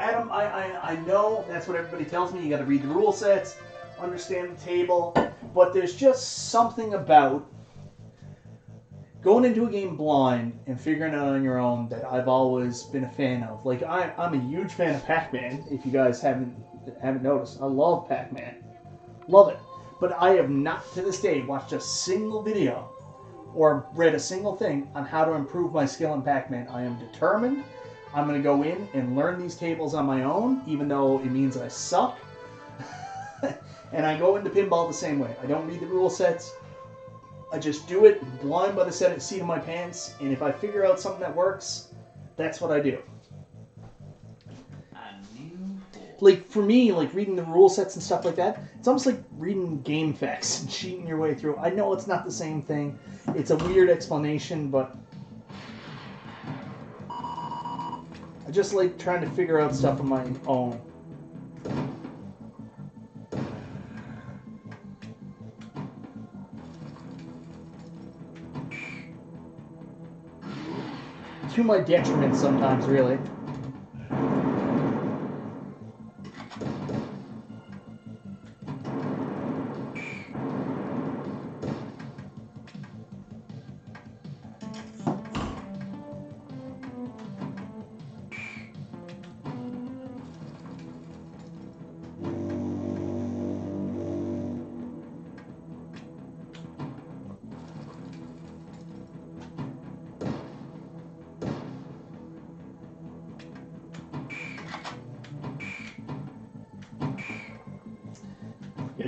Adam, I know that's what everybody tells me. You got to read the rule sets, understand the table, but there's just something about going into a game blind and figuring it out on your own that I've always been a fan of. Like I'm a huge fan of Pac-Man. If you guys haven't noticed, I love Pac-Man, love it. But I have not to this day watched a single video or read a single thing on how to improve my skill in Pac-Man. I am determined. I'm going to go in and learn these tables on my own, even though it means I suck. And I go into pinball the same way. I don't read the rule sets. I just do it blind by the seat of my pants, and if I figure out something that works, that's what I do. Like, for me, like, reading the rule sets and stuff like that, it's almost like reading game facts and cheating your way through. I know it's not the same thing. It's a weird explanation, but I just like trying to figure out stuff on my own. To my detriment sometimes, really.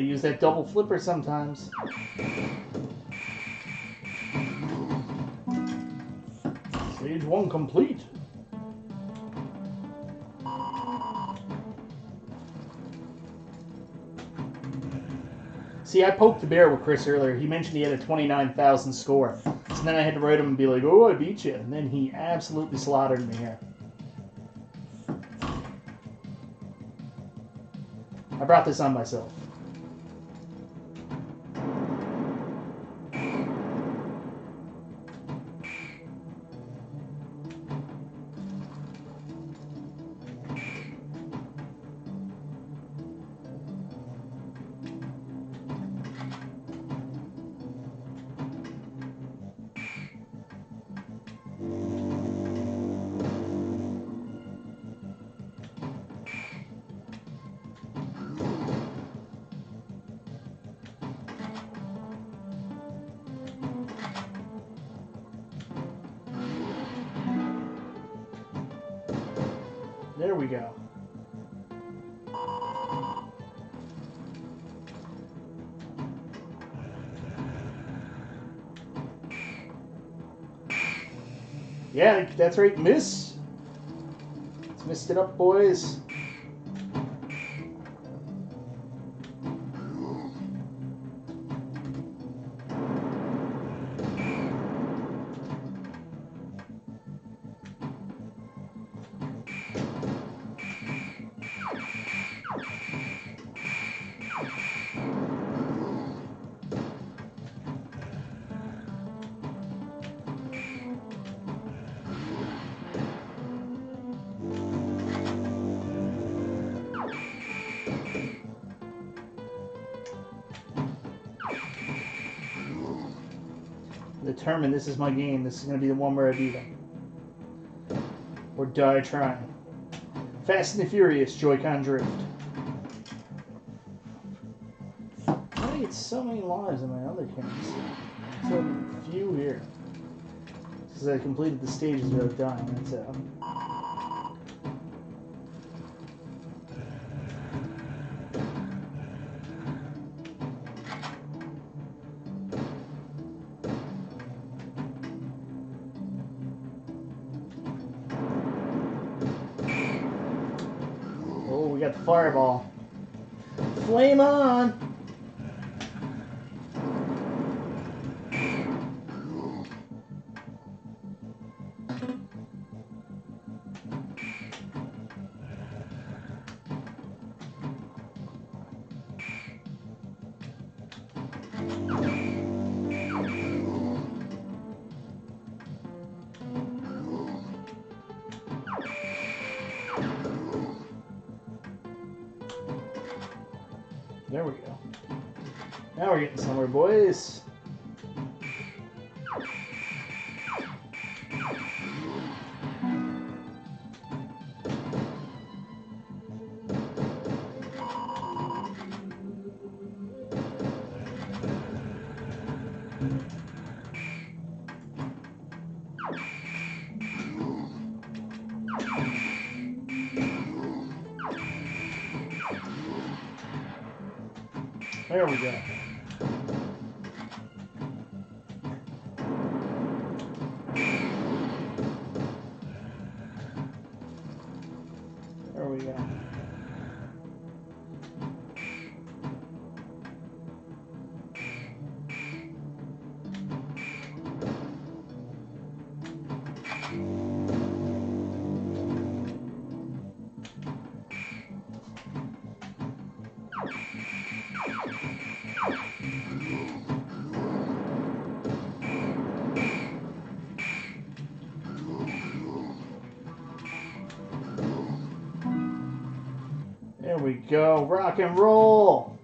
Gotta use that double flipper sometimes. Stage 1 complete. See, I poked the bear with Chris earlier. He mentioned he had a 29,000 score. So then I had to write him and be like, oh, I beat you. And then he absolutely slaughtered me here. I brought this on myself. There we go. Yeah, that's right, miss. Let's missed it up, boys. Determined this is my game. This is going to be the one where I beat him. Or die trying. Fast and the Furious Joy-Con Drift. I get so many lives in my other games. So few here. Because I completed the stages without dying. That's it. We got the fireball. Flame on! There we go. Now we're getting somewhere, boys. There we go. There we go. There we go. Rock and roll.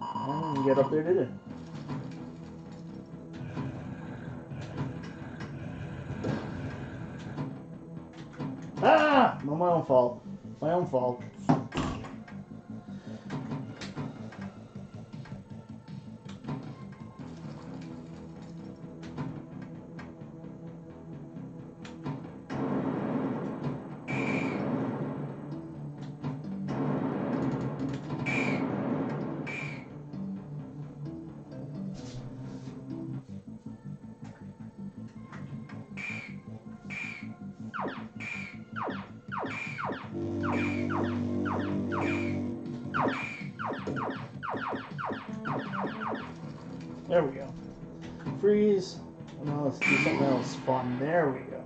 And get up there to it. Ah! No, my own fault. My own fault. There we go. Freeze. Now let's do something else fun. There we go.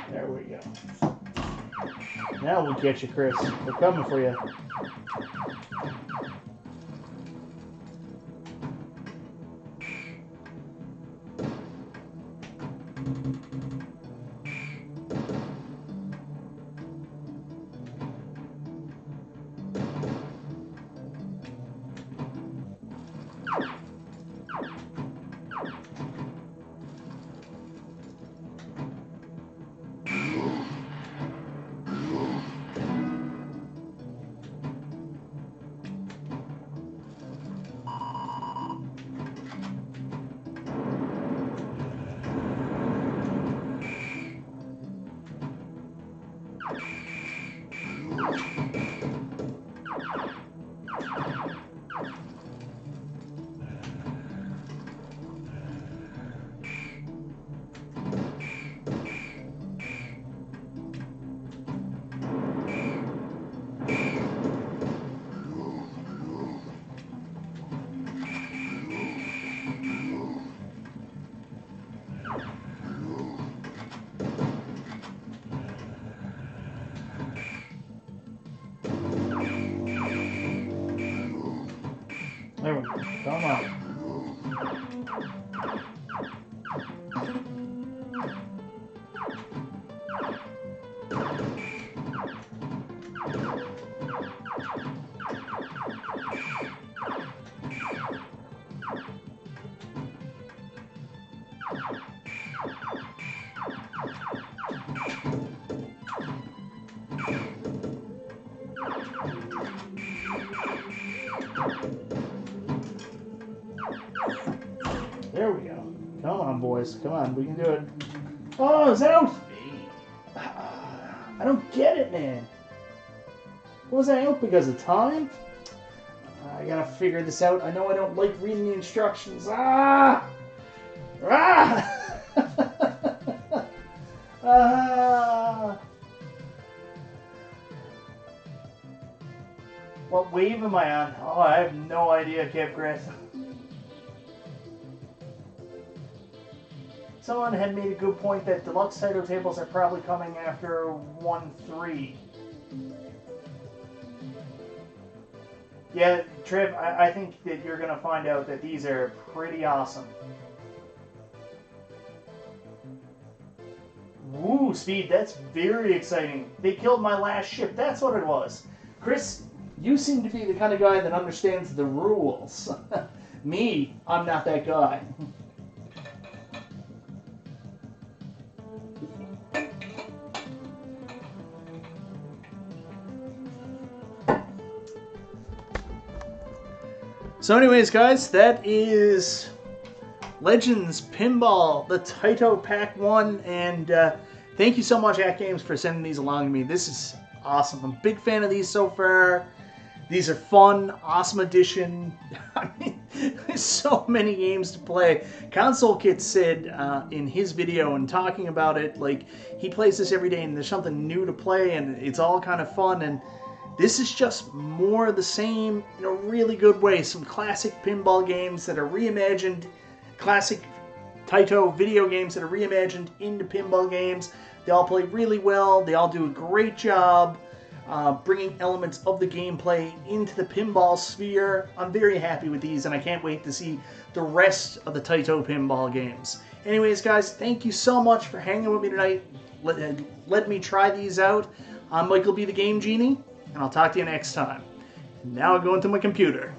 There we go. Now we'll get you, Chris. We're coming for you. There we go. Come on. There we go. Come on, boys. Come on, we can do it. Oh, it's out! I don't get it, man. Was I out because of time? I gotta figure this out. I know I don't like reading the instructions. Ah! Ah! Ah! What wave am I on? Oh, I have no idea, Capgrass. Someone had made a good point that deluxe Taito tables are probably coming after 1.3. Yeah, Trev, I think that you're going to find out that these are pretty awesome. Woo, Speed, that's very exciting. They killed my last ship, that's what it was. Chris, you seem to be the kind of guy that understands the rules. Me, I'm not that guy. So anyways, guys, that is Legends Pinball, the Taito Pack 1, and thank you so much, AtGames, for sending these along to me. This is awesome. I'm a big fan of these so far. These are fun, awesome addition. I mean, there's so many games to play. Console Kit said in his video and talking about it, like, he plays this every day and there's something new to play and it's all kind of fun, and this is just more of the same in a really good way. Some classic pinball games that are reimagined, classic Taito video games that are reimagined into pinball games. They all play really well. They all do a great job bringing elements of the gameplay into the pinball sphere. I'm very happy with these, and I can't wait to see the rest of the Taito pinball games. Anyways, guys, thank you so much for hanging with me tonight. Let me try these out. I'm Michael B. the Game Genie, and I'll talk to you next time. Now I go into my computer.